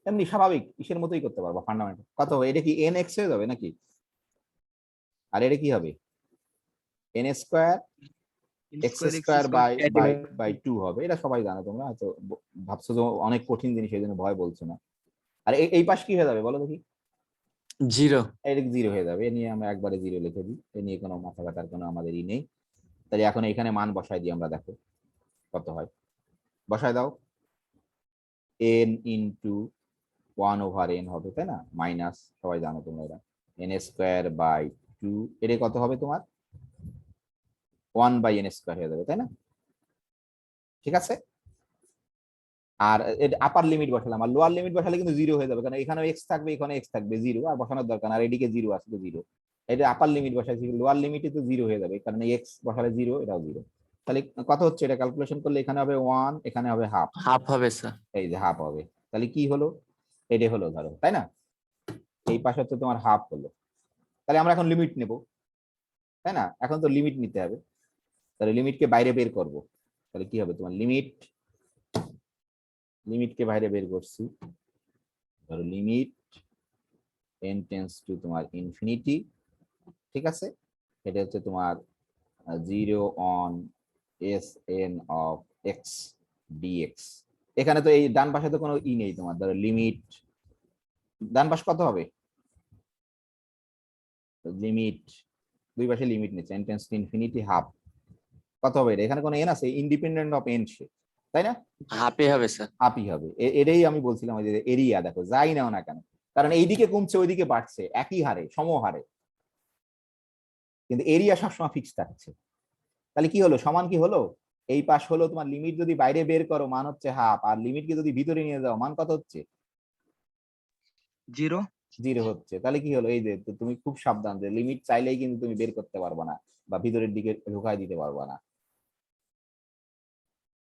এমনি স্বাভাবিক ইসের মতোই করতে পারবা ফান্ডামেন্টাল। কত হবে, এটা কি এন এক্স হয়ে যাবে নাকি? আর এটা কি হবে, n square x square by 2 হবে, এটা সবাই জানো তোমরা, হয়তো ভাবছো যে অনেক কঠিন জিনিস এই জন্য ভয় বলছো না। আর এই পাশ কি হয়ে যাবে বলো দেখি? 0। এটা 0 হয়ে যাবে, এ নিয়ে আমরা একবারে 0 লিখে দিই, এ নিয়ে কোনো মাথা ব্যথার কোনো আমাদেরই নেই। তাহলে এখন এখানে মান বসাই দিই আমরা, দেখো কত হয়, বসায় দাও, n ইন্টু 1/n হবে, তাই না, মাইনাস, সবাই জানো তোমরা এটা, n স্কোয়ার বাই 2, এটা কত হবে তোমার 1/n স্কোয়ার হয়ে যাবে, তাই না? ঠিক আছে, আর আপার লিমিট বসালাম, আর লোয়ার লিমিট বসালে কিন্তু 0 হয়ে যাবে, কারণ এখানে এক্স থাকবে, এখানে এক্স থাকবে, 0 আর বসানোর দরকার, আর এদিকে 0 আছে তো 0, এটা আপার লিমিট বসাইছি, লোয়ার লিমিটে তো 0 হয়ে যাবে, কারণ এক্স বসালে 0, এটাও 0। তাহলে কত হচ্ছে, এটা ক্যালকুলেশন করলে এখানে হবে 1, এখানে হবে হাফ, হাফ হবে স্যার। এই যে হাফ হবে, তাহলে কি হলো, এটা হলো ধরো, তাই না, এই পাশে হচ্ছে তোমার হাফ হলো। তাহলে আমরা এখন লিমিট নেব, তাই না, এখন তো লিমিট নিতে হবে, তাহলে লিমিটকে বাইরে বের করব, তাহলে কি হবে তোমার লিমিটকে বাইরে বের করছি, ধরো লিমিট n টেন্স টু তোমার ইনফিনিটি, ঠিক আছে, এটা হচ্ছে তোমার 0 on s N of x d x. এখানে তো এই ডান পাশে তো কোনো ই নেই তোমার, ধরো লিমিট, ডান পাশ কত হবে, লিমিট, দুই পাশে লিমিট নিচ্ছে, n tends to infinity half, কত হবে, এখানে কোনো এন আছে, ইন্ডিপেন্ডেন্ট অফ এন সে, তাই না, হাফে হবে স্যার। হাফই হবে, এটাই আমি বলছিলাম, যে এরিয়া দেখো যাই নাও না কেন, কারণ এইদিকে কমছে ওইদিকে বাড়ছে একই হারে সমহারে, কিন্তু এরিয়া সবসময় ফিক্স থাকছে। তাহলে কি হলো, সমান কি হলো, এই পাশ হলো তোমার লিমিট যদি বাইরে বের করো মান হচ্ছে হাফ, আর লিমিটকে যদি ভিতরে নিয়ে যাও মান কত হচ্ছে, 0 হচ্ছে। তাহলে কি হলো, এই যে তুমি খুব সাবধান, যে লিমিট চাইলেই কিন্তু তুমি বের করতে পারবে না, বা ভিতরের দিকে ঢুকাই দিতে পারবে না।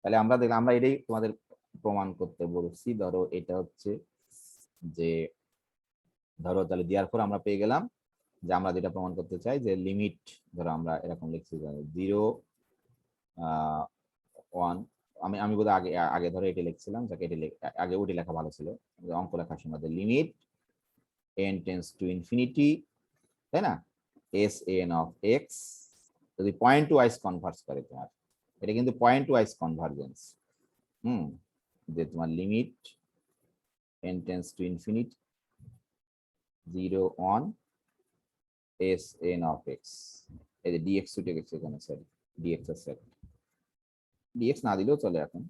তাহলে আমরা দেখলাম, আমরা এটাই তোমাদের প্রমাণ করতে বলছি। ধরো এটা হচ্ছে যে, ধরো তাহলে দেওয়ার পর আমরা পেয়ে গেলাম যে আমরা যেটা প্রমাণ করতে চাই যে লিমিট, ধরো আমরা এরকম লিখছি 0 1, আমি আমি বোধহয় আগে আগে ধরো এটা লিখছিলাম, যাকে এটা আগে ওটি লেখা ভালো ছিল, অঙ্ক লেখার সময় limit n tends to infinity, তাই না, এস এন অফ এক্স, যদি পয়েন্ট ওয়াইজ কনভার্স করে তোমার, এটা কিন্তু পয়েন্ট ওয়াইজ কনভার্জেন্স। যে তোমার limit n tends to infinity 0 1 S N of x, এই যে ডিএক্স উঠে গেছে এখানে, সরি ডিএক্স এর সেট, ডিএক্স না দিলেও চলে এখন,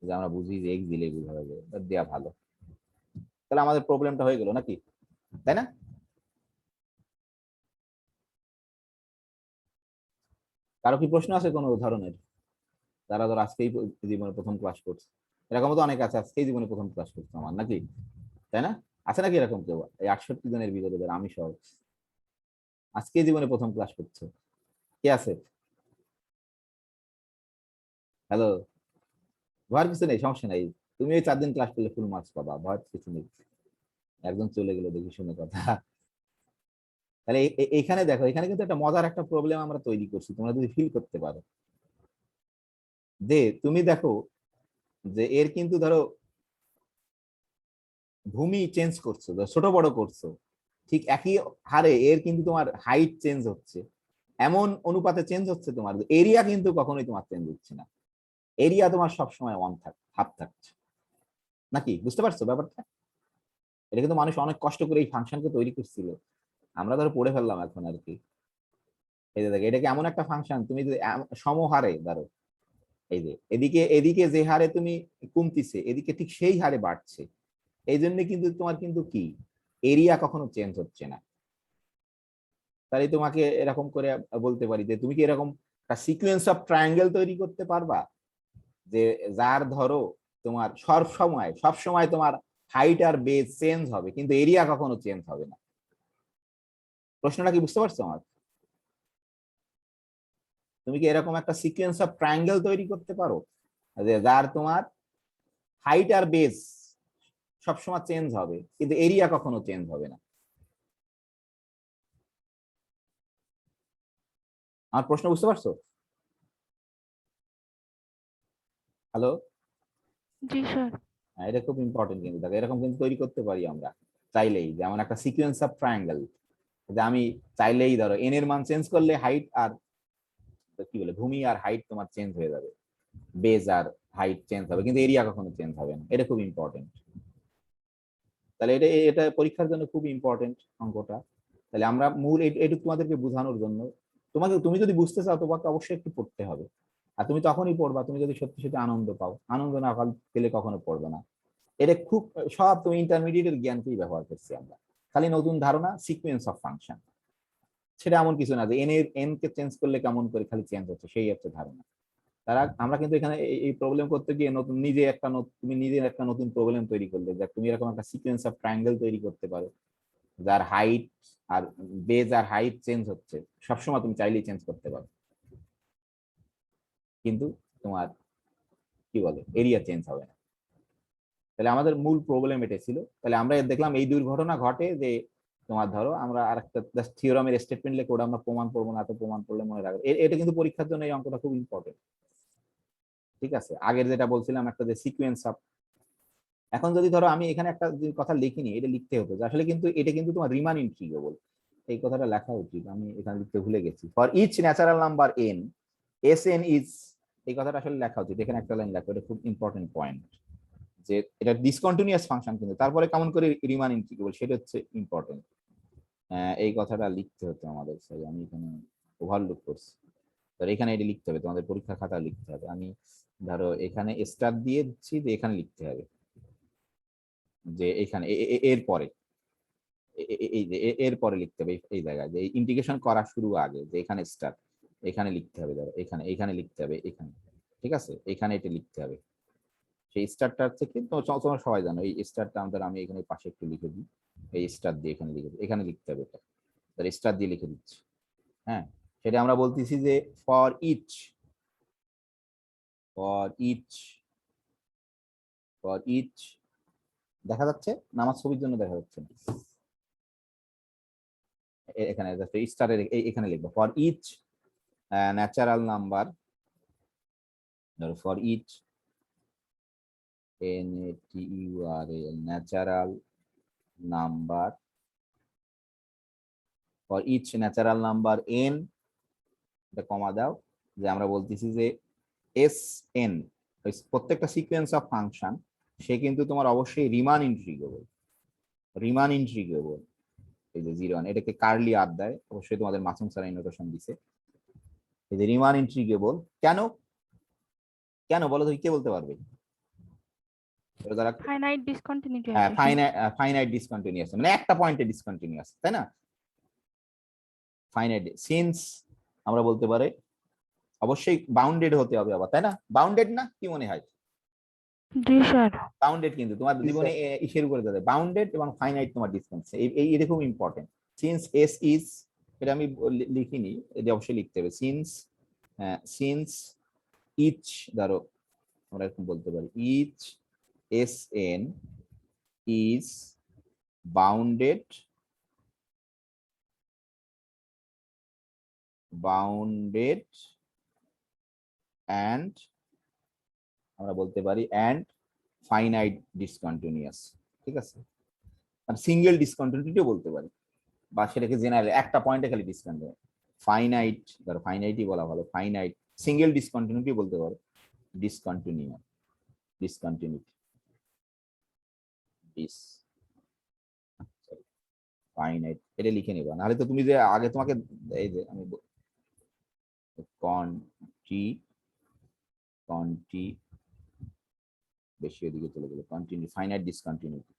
যে আমরা বুঝি যে এক্স দিলেই বোঝা যাবে, দেওয়া ভালো। তাহলে আমাদের প্রবলেমটা হয়ে গেল নাকি, তাই না? কারো কি প্রশ্ন আছে কোনো ধরনের? যারা ধর আজকেই জীবনে প্রথম ক্লাস করছে, এরকম তো অনেক আছে আজকেই জীবনে প্রথম ক্লাস করছে আমার, নাকি, তাই না? আছে নাকি এরকম কেউ এই 68 জনের ভিতরে, যারা আমি সহ আজকে জীবনে প্রথম ক্লাস করছে, কে আছে? হ্যালো, ভয়ের কিছু নেই, সমস্যা নাই, তুমি ওই 4 দিন ক্লাস করলে ফুল মার্কস পাবা, ভয়ের কিছু নেই। একজন চলে গেল দেখি শুনে কথা। তাহলে এখানে দেখো, এখানে কিন্তু একটা মজার একটা প্রবলেম আমরা তৈরি করছি, তোমরা যদি ফিল করতে পারো যে তুমি দেখো যে এর কিন্তু ধরো ভূমি চেঞ্জ করছো, ছোট বড় করছো, ঠিক একই হারে এর কিন্তু তোমার হাইট চেঞ্জ হচ্ছে, এমন অনুপাতে চেঞ্জ হচ্ছে, তোমার এরিয়া কিন্তু কখনোই তোমার চেঞ্জ হচ্ছে না, এরিয়া তোমার সবসময় হাফ থাকছে, নাকি, বুঝতে পারছো ব্যাপারটা? এটা কিন্তু মানুষ অনেক কষ্ট করে এই ফাংশনকে তৈরি করছিল, আমরা ধরো পড়ে ফেললাম এখন আর কি। এই যে দেখো, এটাকে এমন একটা ফাংশন, তুমি যদি সমহারে ধরো, এই যে এদিকে এদিকে যে হারে তুমি কমতিছে, এদিকে ঠিক সেই হারে বাড়ছে, এই জন্য কিন্তু তোমার কিন্তু কি এরিয়া কখনো চেঞ্জ হচ্ছে না। তাহলে তোমাকে এরকম করে বলতে পারি যে তুমি কি এরকম একটা সিকোয়েন্স অফ ট্রায়াঙ্গেল তৈরি করতে পারবা, যে যার ধরো তোমার সব সময় তোমার হাইট আর বেস চেঞ্জ হবে, কিন্তু এরিয়া কখনো চেঞ্জ হবে না। প্রশ্নটা কি বুঝতে পারছো আমার? তুমি কি এরকম একটা সিকোয়েন্স অফ ট্রায়াঙ্গেল তৈরি করতে পারো, যে যার তোমার হাইট আর বেস সবসময় চেঞ্জ হবে, কিন্তু এরিয়া কখনো চেঞ্জ হবে না? আমার প্রশ্ন বুঝতে পারছো? হ্যালো, জি স্যার। হ্যাঁ, এটা খুব ইম্পর্টেন্ট কিন্তু, দেখো এরকম কিন্তু তৈরি করতে পারি আমরা চাইলেই, যেমন একটা সিকোয়েন্স অফ ট্রায়াঙ্গেল, যে আমি চাইলেই ধরো এন এর মান চেঞ্জ করলে হাইট আর কি বলে ভূমি আর হাইট তোমার চেঞ্জ হয়ে যাবে, বেজ আর হাইট চেঞ্জ হবে, কিন্তু এরিয়া কখনো চেঞ্জ হবে না। এটা খুব ইম্পর্টেন্ট। তাহলে এটা এটা পরীক্ষার জন্য খুব ইম্পর্টেন্ট অঙ্কটা। তাহলে আমরা মূল এটুকু তোমাদেরকে বোঝানোর জন্য, তুমি যদি বুঝতে চাও তোমাকে অবশ্যই একটু পড়তে হবে, আর তুমি তখনই পড়বা তুমি যদি সত্যি সত্যি আনন্দ পাও, আনন্দ না পেলে কখনো পড়বে না। এটা খুব সব তুমি ইন্টারমিডিয়েটের জ্ঞানকেই ব্যবহার করছি আমরা, খালি নতুন ধারণা সিকোয়েন্স অফ ফাংশন, সেটা এমন কিছু না যে এন কে চেঞ্জ করলে কেমন করে খালি চেঞ্জ হচ্ছে, সেই হচ্ছে ধারণা। তারা আমরা কিন্তু এখানে এই প্রবলেম করতে গিয়ে নতুন নিজে একটা তুমি নিজে একটা নতুন প্রবলেম তৈরি করলে, যে তুমি এরকম একটা সিকোয়েন্স অফ ট্রায়াঙ্গেল তৈরি করতে পারো, যার হাইট আর বেজ আর হাইট চেঞ্জ হচ্ছে, সবসময় তুমি চাইলেই চেঞ্জ করতে পারো, কিন্তু তোমার কি বলে এরিয়া চেঞ্জ হবে না। তাহলে আমাদের মূল প্রবলেম এটা ছিল। তাহলে আমরা দেখলাম এই দুর্ঘটনা ঘটে যে তোমার ধরো আমরা আর একটা জাস্ট থিওরামের স্টেটমেন্ট লিখে ওটা আমরা প্রমাণ করবো না, এত প্রমাণ করলে মনে রাখবে, এটা কিন্তু পরীক্ষার জন্য এই অঙ্কটা খুব ইম্পর্টেন্ট। ঠিক আছে, আগের যেটা বলছিলাম একটা যে সিকোয়েন্স অফ, এখন যদি ধরো আমি এখানে একটা কথা লিখিনি, এটা লিখতে হতো যে আসলে কিন্তু এটা কিন্তু তোমার রিমান ইন্টিগ্রেবল, এই কথাটা লেখা উচিত, আমি এখানে লিখতে ভুলে গেছি। For each natural number n, s n is, এই কথাটা আসলে লেখা উচিত, এখানে একটা লাইন লেখো, এটা খুব ইম্পর্টেন্ট পয়েন্ট, যে এটা ডিসকন্টিনিউয়াস ফাংশন কিন্তু তারপরে কেমন করে রিমান ইন্টিগ্রেবল, সেটা হচ্ছে ইম্পর্টেন্ট। এই কথাটা লিখতে হতো আমাদের, সরি আমি এখানে ওভারলুক করছি, তো এখানে এটা লিখতে হবে, তোমাদের পরীক্ষার খাতা লিখতে হবে। আমি ধরো এখানে স্টার দিয়ে দিচ্ছি, যে এখানে লিখতে হবে যে এখানে এর পরে, এই যে এর পরে লিখতে হবে এই জায়গায়, যে ইন্টিগ্রেশন করা শুরু আগে, যে এখানে স্টার, এখানে লিখতে হবে, ধরো এখানে এখানে লিখতে হবে এখানে, ঠিক আছে, এখানে এটা লিখতে হবে। সেই স্টারটা হচ্ছে কি তোমরা সবাই জানো, এই স্টারটা আমাদের, আমি এখানে পাশে একটু লিখে দিই, এই স্টার দিয়ে এখানে লিখে দিই, এখানে লিখতে হবে এটা, তাহলে স্টার দিয়ে লিখে দিচ্ছি। হ্যাঁ, সেটা আমরা বলতেছি যে ফর ইচ ফর ইচ দেখা যাচ্ছে না? আমার ছবির জন্য দেখা যাচ্ছে না। এখানে স্টারের এখানে লিখবো for each natural number, for each NATURAL natural number, for each natural number n, এটা কমা দাও, যে আমরা বলতেছি যে SN প্রত্যেকটা সিকোয়েন্স অফ ফাংশন সে কিন্তু তোমার অবশ্যই রিমান ইন্টিগ্রেবল, এই যে 0 1 এটাকে কার্লি আর দেয়, অবশ্যই তোমাদের মাসুম স্যার নোটেশন দিছে। এই যে রিমান ইন্টিগ্রেবল কেন বলো তো, কে বলতে পারবে? ফাইনাইট ডিসকন্টিনিউটি হ্যাঁ, আছে। ফাইনাইট ডিসকন্টিনিউয়াস, মানে একটা পয়েন্টে ডিসকন্টিনিউয়াস, তাই না? ফাইনাইট সিন্স আমরা বলতে পারি অবশ্যই বাউন্ডেড হতে হবে আবার, তাই না? বাউন্ডেড না, কি মনে হয়? জি স্যার। বাউন্ডেড কিন্তু তোমার জীবনে ইসের উপরে যাবে, বাউন্ডেড এবং ফাইনাইট তোমার ডিসটেন্স, এটা খুব ইম্পর্টেন্ট। সিন্স এস ইজ, এটা আমি লিখিনি, এটা অবশ্যই লিখতে হবে। সিন্স ইচ, ধরো আমরা এরকম বলতে পারি, each SN is bounded and আমরা বলতে পারি and ফাইনাইট ডিসকন্টিনিউয়াস, ঠিক আছে? আর সিঙ্গেল ডিসকন্টিনিউটিও বলতে পারি, বা সেটাকে জেনারেল একটা পয়েন্টে খালি ডিসকন্টিনিউয়াস, ফাইনাইট, ধরো ফাইনাইটই বলা ভালো, ফাইনাইট সিঙ্গেল ডিসকন্টিনিউটি বলতে পারো, ফাইনাইট, এটা লিখে নিবা, নাহলে তো তুমি যে আগে তোমাকে এই যে আমি কন্টি বেশি এদিকে চলে গেল, কন্টিনিউ ফাইনাইট ডিসকন্টিনিউটি।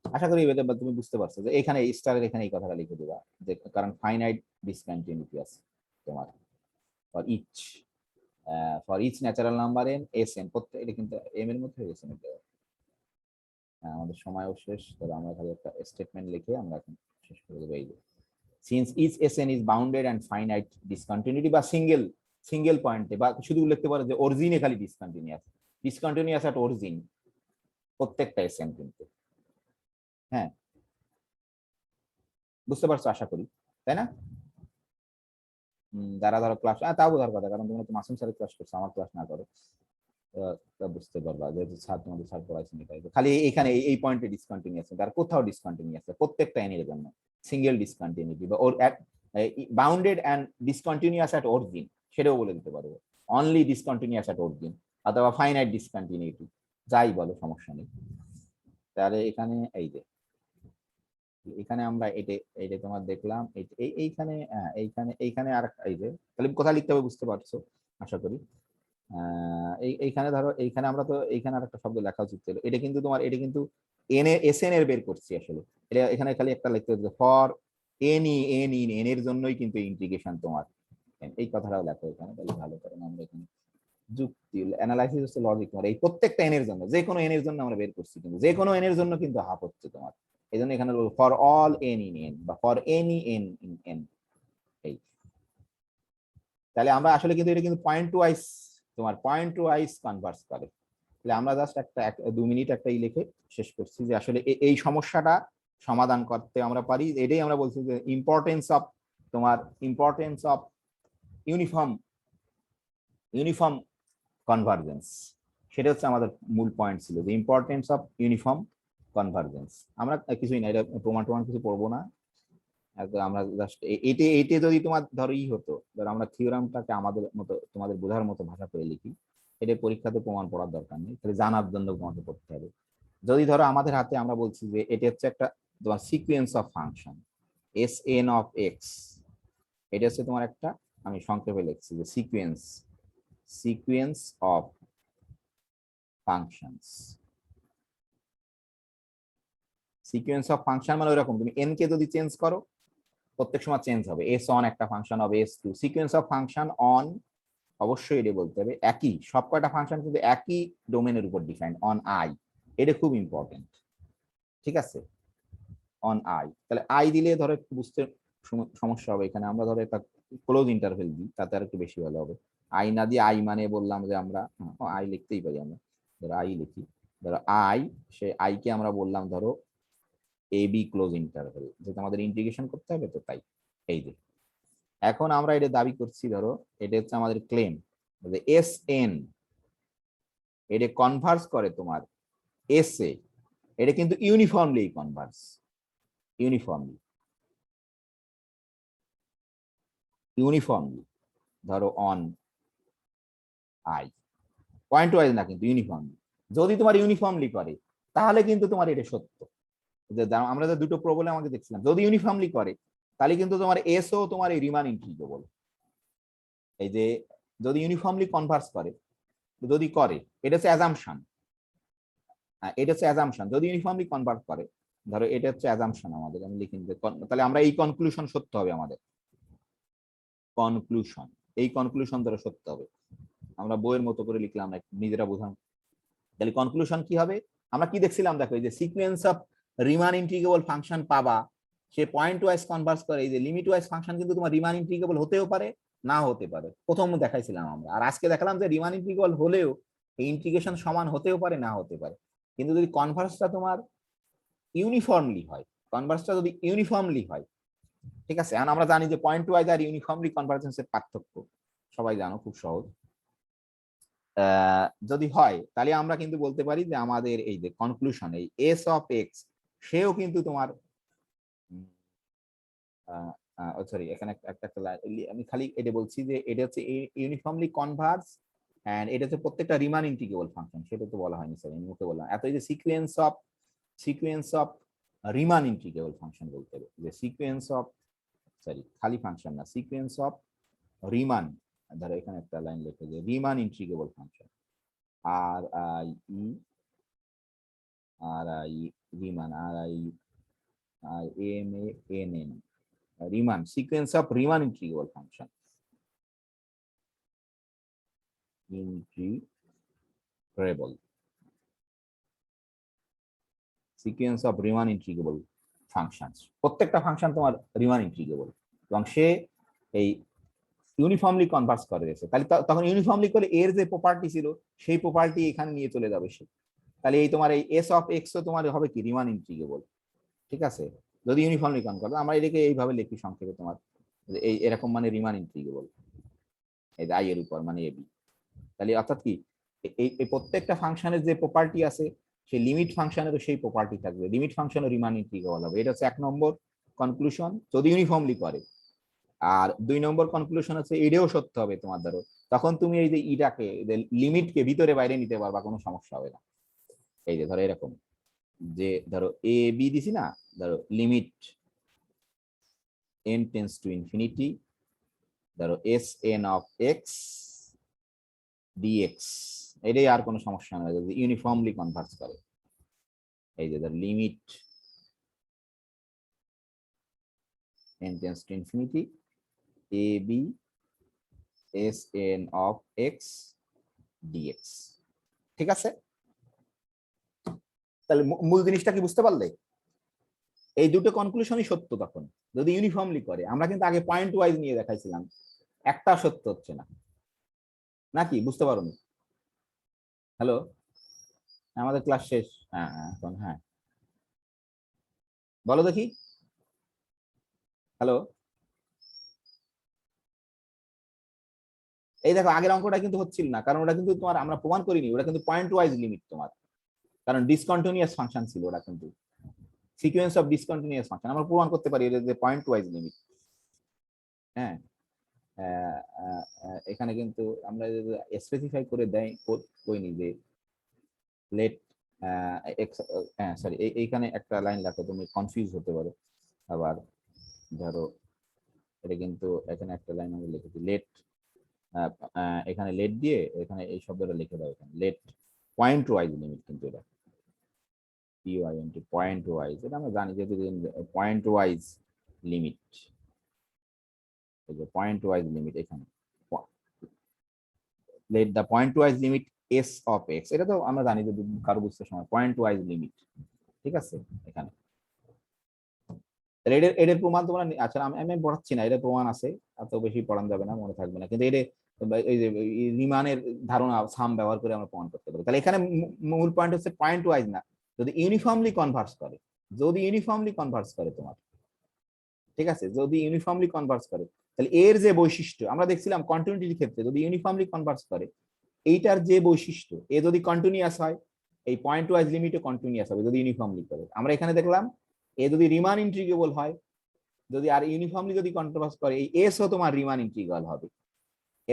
আশা করি এটা তুমি বুঝতে পারছো যে এখানে স্টারের এখানে এই কথাটা লিখে দিবা, যে কারণ ফাইনাইট ডিসকন্টিনিউটি আছে তোমার for each natural number n SN, প্রত্যেক এটা কিন্তু m এর মধ্যে হয়ে গেছে নাকি? আমাদের সময়ও শেষ, তবে আমরা খালি একটা স্টেটমেন্ট লিখে আমরা এখন শেষ করে দেবো। এই যে since each SN is bounded and finite discontinuity, বা সিঙ্গেল পয়েন্টে, বা শুধু লিখতে পারো যে অরিজিনে খালি ডিসকন্টিনিউয়াস অ্যাট অরিজিন, প্রত্যেকটা SN কিন্তু। হ্যাঁ, বুঝতে পারছো আশা করি, তাই না? যারা ধরো ক্লাস, তাও বোঝার কথা, কারণ তোমরা তো মাসুম স্যারের ক্লাস করছো, আমার ক্লাস না করো, বুঝতে পারবা যেহেতু স্যার তোমাদের স্যার পড়াইছেন। খালি এখানে এই পয়েন্টে ডিসকন্টিনিউয়াস, তার কোথাও ডিসকন্টিনিউয়াস প্রত্যেকটা n এর জন্য সিঙ্গেল ডিসকন্টিনিউটি, বা or bounded and discontinuous at origin, সেটাও বলে দিতে পারবো, অনলি ডিসকন্টিনিউয়াস অ্যাট অরিজিন, অথবা ফাইনাইট ডিসকন্টিনিউটি, যাই বলো সমস্যা নেই। তাহলে এখানে এই যে এখানে আমরা এটা তোমার দেখলাম, এইখানে আর এই যে তাহলে কোথায় লিখতে হবে বুঝতে পারছো আশা করি। এইখানে ধরো, এইখানে আমরা তো এইখানে আর একটা শব্দ লেখা উচিত ছিল, এটা কিন্তু তোমার, এটা কিন্তু SN এর বের করছি আসলে, এটা এখানে খালি একটা লিখতে হবে ফর এনি n এর জন্যই কিন্তু ইন্টিগ্রেশন তোমার, এই কথাটাও লেখো এখানে, তাহলে ভালো করে আমরা এখানে যুক্তি অ্যানালাইসিস হচ্ছে লজিক, তোমার এই প্রত্যেকটা n এর জন্য, যে কোনো n এর জন্য আমরা বের করছি, কিন্তু যে কোনো n এর জন্য কিন্তু হাফ হচ্ছে তোমার, এই জন্য এখানে for all n in n, বা for any n in n। এই তাহলে আমরা আসলে কিন্তু এটা কিন্তু পয়েন্ট টু ওয়াইজ কনভার্স করে। তাহলে আমরা জাস্ট একটা 2 মিনিট একটা লিখে শেষ করছি, যে আসলে এই সমস্যাটা সমাধান করতে আমরা পারি। এটাই আমরা বলছি যে ইম্পর্টেন্স অফ ইউনিফর্ম কনভার্জেন্স, সেটা হচ্ছে আমাদের মূল পয়েন্ট ছিল, যে ইম্পর্টেন্স অফ ইউনিফর্ম কনভার্জেন্স। আমরা কিছুই না, এটা প্রমাণ কিছু পড়বো না, আমরা জাস্ট এইটা যদি তোমার ধরো হতো, ধরো আমরা থিওরামটাকে আমাদের মতো, তোমাদের বোঝার মতো ভাষা করে লিখি, এটা পরীক্ষাতে প্রমাণ পড়ার দরকার নেই, তাহলে জানার জন্য তোমাকে পড়তে হবে। যদি ধরো আমাদের হাতে আমরা বলছি যে এটা হচ্ছে একটা তোমার sequence of function SN of x, এটা হচ্ছে তোমার একটা, আমি সংক্ষেপে লিখছি যে sequence of functions. Sequence of function মানে ওইরকম, তুমি n কে যদি চেঞ্জ করো প্রত্যেক সময় চেঞ্জ হবে, S1 একটা ফাংশন হবে S2, sequence of function on, অবশ্যই এটা বলতে হবে একই, সব কয়টা ফাংশন কিন্তু একই ডোমেনের উপর ডিফাইন্ড, অন I, এটা খুব ইম্পর্টেন্ট, ঠিক আছে? অন I, তাহলে I দিলে ধরো বুঝতে সমস্যা হবে এখানে। আমরা ধরো একটা ক্লোজ ইন্টারভেল দিই, তাতে আর একটু বেশি ভালো হবে। আই না দিয়ে আই মানে বললাম যে আমরা আই লিখতেই পারি, আমরা ধরো আই লিখি, ধরো আই, সে আই কে আমরা বললাম ধরো এ বি ক্লোজ ইন্টারভেল, যেটা আমাদের ইন্টিগ্রেশন করতে হবে, তো তাই। এই যে এখন আমরা এটা দাবি করছি, ধরো এটা হচ্ছে আমাদের ক্লেম, এস এন এটা কনভার্স করে তোমার এস এ, এটা কিন্তু ইউনিফর্মলি কনভার্স, ইউনিফর্মলি ইউনিফর্মলি ধরো অন আই, পয়েন্ট ওয়াইজ না কিন্তু ইউনিফর্মলি। যদি তোমার ইউনিফর্মলি করে তাহলে কিন্তু তোমার এটা সত্য। আমরা যে দুটো প্রবলেম আমাকে দেখছিলাম, যদি ইউনিফর্মলি করে তাহলে কিন্তু তোমার এস ও তোমার এই রিমান ইন্টিগ্রেবল। এই যে যদি ইউনিফর্মলি কনভার্স করে, যদি করে, এটা হচ্ছে অ্যাজাম্পশন, এটা হচ্ছে অ্যাজাম্পশন, যদি ইউনিফর্মলি কনভার্ট করে, ধরো এটা হচ্ছে অ্যাজাম্পশন আমাদের, আমি লিখি যে তাহলে আমরা এই কনক্লুশন সত্য হবে আমাদের, কনক্লুশন, এই কনক্লুশন ধরো সত্য হবে। আমরা বইয়ের মতো করে লিখলাম, নিজেরা বোঝান। তাহলে কনক্লুশন কি হবে, আমরা কি দেখছিলাম দেখো, এই যে sequence of Riemann integrable function পাবা, সে পয়েন্ট ওয়াইজ কনভার্স করে। এই যে লিমিট ওয়াইজ ফাংশন কিন্তু তোমার রিমান ইন্টিগ্রেবল হতেও পারে, না হতে পারে, প্রথম দেখাইছিলাম আমরা। আর আজকে দেখালাম যে রিমান ইন্টিগ্রেবল হলেও এই ইন্টিগ্রেশন সমান হতেও পারে, না হতে পারে। কিন্তু যদি কনভার্সটা তোমার ইউনিফর্মলি হয়, কনভার্সটা যদি ইউনিফর্মলি হয়, ঠিক আছে। এখন আমরা জানি যে পয়েন্ট ওয়াইজ আর ইউনিফর্মলি কনভার্জেন্সের পার্থক্য সবাই জানো, খুব সহজ। যদি হয় তাহলে আমরা কিন্তু বলতে পারি যে আমাদের এই যে কনক্লুশন, এই এস অফ এক্স সেও কিন্তু তোমার সরি, এখানে একটা আমি খালি এটা বলছি যে এটা হচ্ছে ইউনিফর্মলি কনভার্জ, এন্ড এটা হচ্ছে প্রত্যেকটা রিমান ইন্টিগ্রেবল ফাংশন, সেটা তো বলা হয়নি স্যার, আমি মুখে বললাম। এত এই যে sequence of Riemann integrable function বলতে হবে, যে সিকোয়েন্স অফ, সরি খালি ফাংশন না, সিকোয়েন্স অফ রিমান, ধরো এখানে একটা লাইন লিখে যে রিমান ইন্টিগ্রেবল ফাংশন, আর I E R I Riemann, আর I R M A N N, Riemann, sequence of Riemann integrable function, integrable sequence of Riemann integrable function, প্রত্যেকটা function তোমার Riemann integrable, এবং সে এই ইউনিফর্মলি কনভার্স করে দিয়েছে। তাহলে তখন ইউনিফর্মলি করে এর যে প্রপার্টি ছিল সেই প্রপার্টি এখানে নিয়ে চলে যাবে সে। তাহলে এই তোমার এই এস অফ এক্স তোমার হবে কি রিমান ইন্টিগ্রেবল, ঠিক আছে, যদি ইউনিফর্মলি কনভার্ট। আমরা এটাকে এইভাবে লিখি সংক্ষেপে, তোমার এই এরকম মানে রিমান ইন্টিগ্রেবল, এই আই এর উপর মানে এবি। তাহলে অর্থাৎ কি, এই প্রত্যেকটা ফাংশনের যে প্রপার্টি আছে সেই লিমিট ফাংশনেরও সেই প্রপার্টি থাকবে, লিমিট ফাংশনও রিমান ইন্টিগ্রেবল হবে। এটা হচ্ছে 1 নম্বর কনক্লুশন, যদি ইউনিফর্মলি করে। আর 2 নম্বর কনক্লুশন হচ্ছে এটাও সত্য হবে তোমার, ধরো তখন তুমি এই যে ইটাকে, লিমিটকে ভিতরে বাইরে নিতে পারবা, কোনো সমস্যা হবে না। এই যে ধরো এরকম, যে ধরো এ বি দিছি না, ধরো limit n tends to infinity, ধরো S N of x dx, এটাই আর কোনো সমস্যা নয় যদি ইউনিফর্মলি কনভার্স করে। এই যে ধরো limit n tends to infinity a b s N of x d x, ঠিক আছে। তাহলে মূল জিনিসটা কি বুঝতে পারলে, এই দুটো কনক্লুশনই সত্য তখন যদি ইউনিফর্মলি করে। আমরা কিন্তু আগে পয়েন্ট ওয়াইজ নিয়ে দেখাইছিলাম, একটা সত্য হচ্ছে না, নাকি বুঝতে পারোনি? হ্যালো, আমাদের ক্লাস শেষ, হ্যাঁ এখন হ্যাঁ বলো দেখি, হ্যালো। এই দেখো আগের অঙ্কটা কিন্তু হচ্ছিল না, কারণ ওটা কিন্তু তোমার আমরা প্রমাণ করিনি, ওটা কিন্তু পয়েন্ট ওয়াইজ লিমিট তোমার, কারণ ডিসকন্টিনিউয়াস ফাংশন ছিল ওটা, কিন্তু সিকোয়েন্স অফ ডিসকন্টিনিউয়াস ফাংশন আমরা প্রমাণ করতে পারি যে পয়েন্ট ওয়াইজ লিমিট। হ্যাঁ, এখানে কিন্তু আমরা স্পেসিফাই করে দেয় কইনি যে লেট সরি, এইখানে একটা লাইন লেখো, তুমি কনফিউজ হতে পারো। আবার ধরো এটা কিন্তু এখানে একটা লাইন আমি লিখেছি, লেট, এখানে লেট দিয়ে এখানে এই শব্দটা লিখে দাও, এখানে লেট পয়েন্ট ওয়াইজ লিমিট, কিন্তু এটা POINT পয়েন্ট ওয়াইজ, এটা আমরা জানি যে পয়েন্ট ওয়াইজ লিমিট, এই যে পয়েন্ট ওয়াইজ লিমিট, এখানে let the point wise limit S of x, এটা তো আমরা জানি যে কারো বুঝতে সময় পয়েন্ট ওয়াইজ লিমিট, ঠিক আছে। এখানে তাহলে এটার প্রমাণ তোমরা আচ্ছা আমি পড়াচ্ছি না, এটা প্রমাণ আছে, এত বেশি পড়ানো যাবে না, মনে থাকবে না, কিন্তু এটা এই যে রিমানের ধারণা সাম ব্যবহার করে আমরা প্রমাণ করতে পারি। তাহলে এখানে মূল পয়েন্ট হচ্ছে পয়েন্ট ওয়াইজ না, যদি ইউনিফর্মলি কনভার্স করে, যদি ইউনিফর্মলি কনভার্স করে তোমার, ঠিক আছে, যদি ইউনিফর্মলি কনভার্স করে, তাহলে এর যে বৈশিষ্ট্য আমরা দেখছিলাম কন্টিনিউটির ক্ষেত্রে, যদি ইউনিফর্মলি কনভার্স করে, এইটার যে বৈশিষ্ট্য, এ যদি কন্টিনিউয়াস হয়, এই পয়েন্ট ওয়াইজ লিমিটও কন্টিনিউয়াস হবে যদি ইউনিফর্মলি করে। আমরা এখানে দেখলাম এ যদি রিমান ইন্টিগ্রেবল হয়, যদি আর ইউনিফর্মলি যদি কনভার্স করে, এই এসও তোমার রিমান ইন্টিগ্রাল হবে।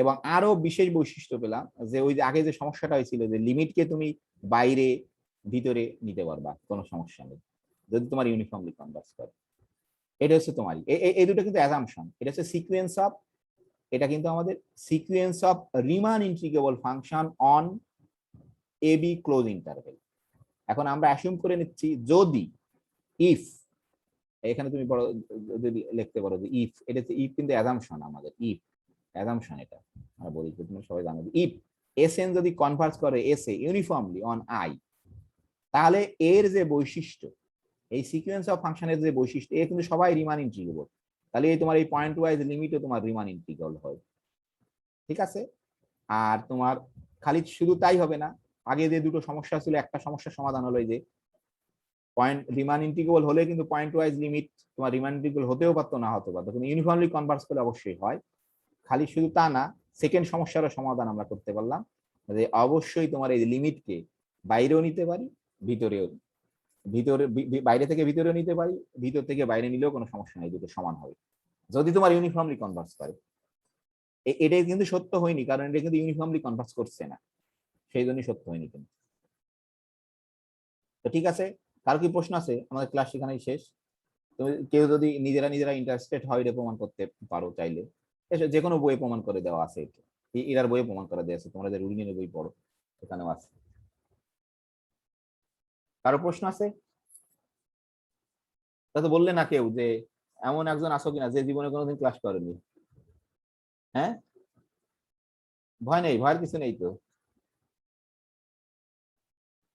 এবং আরো বিশেষ বৈশিষ্ট্য পেলাম যে ওই যে আগে যে সমস্যাটা হয়েছিল যে লিমিটকে তুমি বাইরে ভিতরে নিতে পারবা, কোনো সমস্যা নেই যদি তোমার ইউনিফর্মলি কনভার্স করে। এটা হচ্ছে তোমারই এই দুটো কিন্তু অ্যাজাম্পশন, এটা হচ্ছে সিকোয়েন্স অফ, এটা কিন্তু আমাদের sequence of Riemann integrable function on a b close interval. এখন আমরা অ্যাসিউম করে নিচ্ছি যদি ইফ, এখানে তুমি বড় যদি লিখতে পারো যে ইফ, এটা হচ্ছে ইফ কিন্তু অ্যাজাম্পশন, আমাদের ইফ অ্যাজাম্পশন, এটা আমরা বলি যে তুমি সবাই জানো ইফ এস এন যদি কনভার্স করে S A uniformly on I, তাহলে এর যে বৈশিষ্ট্য, এই সিকোয়েন্স অফ ফাংশনের যে বৈশিষ্ট্য, এ কিন্তু সবাই রিমান ইন্টিগ্রেবল, তাহলে এই তোমার এই পয়েন্ট ওয়াইজ লিমিটও তোমার রিমান ইন্টিগ্রাল হয়, ঠিক আছে। আর তোমার খালি শুধু তাই হবে না, আগে যে দুটো সমস্যা ছিল, একটা সমস্যার সমাধান হলো যে পয়েন্ট রিমান ইন্টিগ্রেবল হলে কিন্তু পয়েন্ট ওয়াইজ লিমিট তোমার রিমান ইন্টিগ্রেবল হতেও পারতো, না হতে পারতো, কিন্তু ইউনিফর্মলি কনভার্স করলে অবশ্যই হয়। খালি শুধু তা না, সেকেন্ড সমস্যারও সমাধান আমরা করতে পারলাম যে অবশ্যই তোমার এই লিমিটকে বাইরেও নিতে পারি, ভিতরেও, ভিতরে বাইরে থেকে ভিতরেও নিতে পারি, ভিতর থেকে বাইরে নিলেও কোনো সমস্যা নেই, দুটো সমান হবে যদি তোমার ইউনিফর্মলি কনভার্স করে। এটাই কিন্তু সত্য হয়নি, কারণ এটা কিন্তু ইউনিফর্মলি কনভার্স করছে না, সেই জন্যই সত্য হয়নি কিন্তু। তো ঠিক আছে, কারো কি প্রশ্ন আছে? আমাদের ক্লাস এখানেই শেষ। তুমি কেউ যদি নিজেরা ইন্টারেস্টেড হয়, এটা প্রমাণ করতে পারো চাইলে, যে কোনো বইয়ে প্রমাণ করে দেওয়া আছে, এরার বইয়ে প্রমাণ করে দেওয়া আছে, তোমরা যে রুডিনের বই পড়ো সেখানেও আছে। কারো প্রশ্ন আছে? তা তো বললে না কেউ যে এমন একজন আছো কিনা যে জীবনে কোনোদিন ক্লাস করেনি? হ্যাঁ, ভয় নেই, ভয়ের কিছু নেই তো।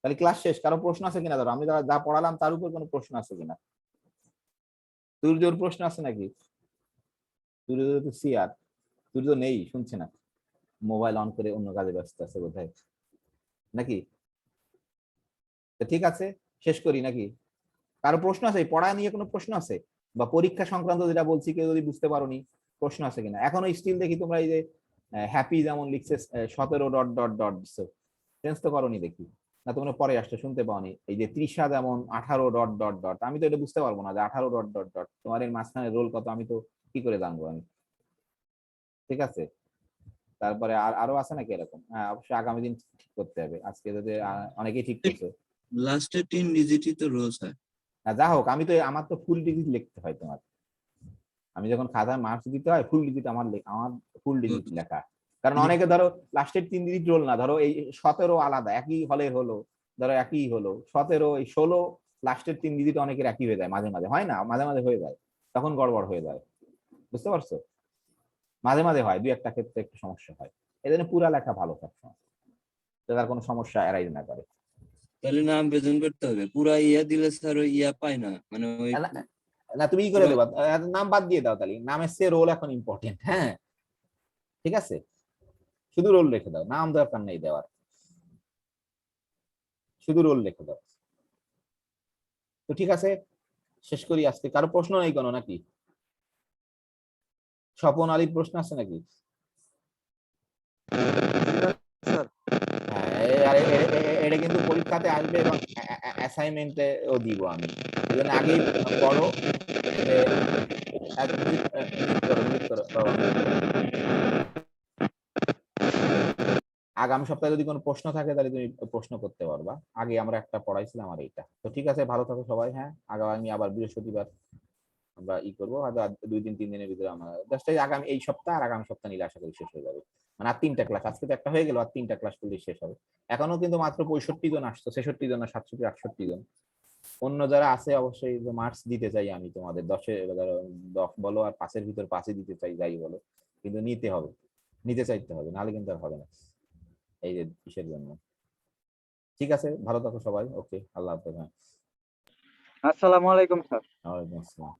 তাহলে ক্লাস শেষ। কারো প্রশ্ন আছে কিনা? ধরো আমি যা পড়ালাম তার উপর কোনো প্রশ্ন আছে কিনা? তুর্যর প্রশ্ন আছে নাকি? তুর্য তো সিয়ার, তুর্য নেই, শুনছে না, মোবাইল অন করে অন্য কাজে ব্যস্ত আছে বোধহয়, নাকি? ঠিক আছে, শেষ করি নাকি? কারো প্রশ্ন আছে? পড়া নিয়ে কোনো প্রশ্ন আছে, বা পরীক্ষা সংক্রান্ত যেটা বলছি কেউ যদি বুঝতে পারোনি, প্রশ্ন আছে কিনা? এখনো স্টিল দেখি তোমরা এই যে হ্যাপি যেমন লিখছে 17 ডট ডট ডট দিছো, চেঞ্জ তো করোনি দেখি, না তোমরা পরে আসতে শুনতে পাওনি এই যে তৃষা যেমন 18 ডট ডট ডট, আমি তো এটা বুঝতে পারবো না যে 18 ডট ডট ডট তোমার এর মাঝখানে রোল কত, আমি তো কি করে জানবো আমি? ঠিক আছে, তারপরে আরো আছে নাকি এরকম? হ্যাঁ, অবশ্যই আগামী দিন ঠিক করতে হবে, আজকে যদি অনেকেই ঠিক করছে। লাস্টে 3 ডিজিটই তো রোজ হয়। যা হোক, আমি তো আমার তো ফুল ডিজিট লিখতে হয় তোমার, আমি যখন খাতায় মার্কস দিতে হয় ফুল ডিজিট আমার ফুল ডিজিট লেখা, কারণ অনেকে ধরো লাস্টের 3 ডিজিট রোল না, ধরো এই 17 আলাদা একই হলের হলো, ধরো একই হলো 17 এই 16 লাস্টের 3 ডিজিট অনেকের একই হয়ে যায়, মাঝে মাঝে হয় না, মাঝে মাঝে হয়ে যায়, তখন গড়বড় হয়ে যায়, বুঝতে পারছো? মাঝে মাঝে হয়, দুই একটা ক্ষেত্রে একটু সমস্যা হয়, এই জন্য পুরা লেখা ভালো সবসময়, তার কোনো সমস্যা এরাই না করে। তাহলে নাম প্রেজেন্ট করতে হবে, পুরা ইয়া দিলে স্যার ইয়া পায় না, মানে ওই না তুমি কি করে দেবা? নাম বাদ দিয়ে দাও, তাহলে নামের চেয়ে রোল এখন ইম্পর্টেন্ট। হ্যাঁ ঠিক আছে, শুধু রোল রেখে দাও, নাম দরকার নেই দেওয়ার, শুধু রোল রেখে দাও। তো ঠিক আছে, শেষ করি আজকে। কারো প্রশ্ন নেই কোনো নাকি? স্বপন আলীর প্রশ্ন আছে নাকি? হ্যাঁ, এটা কিন্তু পরীক্ষাতে আসবে এবং অ্যাসাইনমেন্টে ও দিব আমি, এই জন্য আগেই পড়ো। আগামী সপ্তাহে যদি কোনো প্রশ্ন থাকে তাহলে তুমি প্রশ্ন করতে পারবা, আগে আমরা একটা পড়াইছিলাম আর এইটা। তো ঠিক আছে, ভালো থাকো সবাই। হ্যাঁ, আগামী আবার বৃহস্পতিবার আমরা করবো, হয়তো 2-3 দিনের ভিতরে আমরা জাস্ট আগামী এই সপ্তাহ আর আগামী সপ্তাহ নিলে আশা করি শেষ হয়ে যাবে, মানে আর 3টা ক্লাস, আজকে তো একটা হয়ে গেল, আর 3টা ক্লাস করলে শেষ হবে। এখনো কিন্তু মাত্র 65 জন আসতো, 66 জন না 67-68 জন। অন্য যারা আছে অবশ্যই মার্কস দিতে চাই আমি তোমাদের, 10 বলো আর 5-এর ভিতর 5-ই দিতে চাই, যাই বলো, কিন্তু নিতে হবে, নিতে চাইতে হবে, নাহলে কিন্তু আর হবে না এই যে কিসের জন্য। ঠিক আছে, ভালো থাকো সবাই। ওকে, আল্লাহ হাফেজ। হ্যাঁ, আসসালামু আলাইকুম স্যার। ওয়ালাইকুম আসসালাম।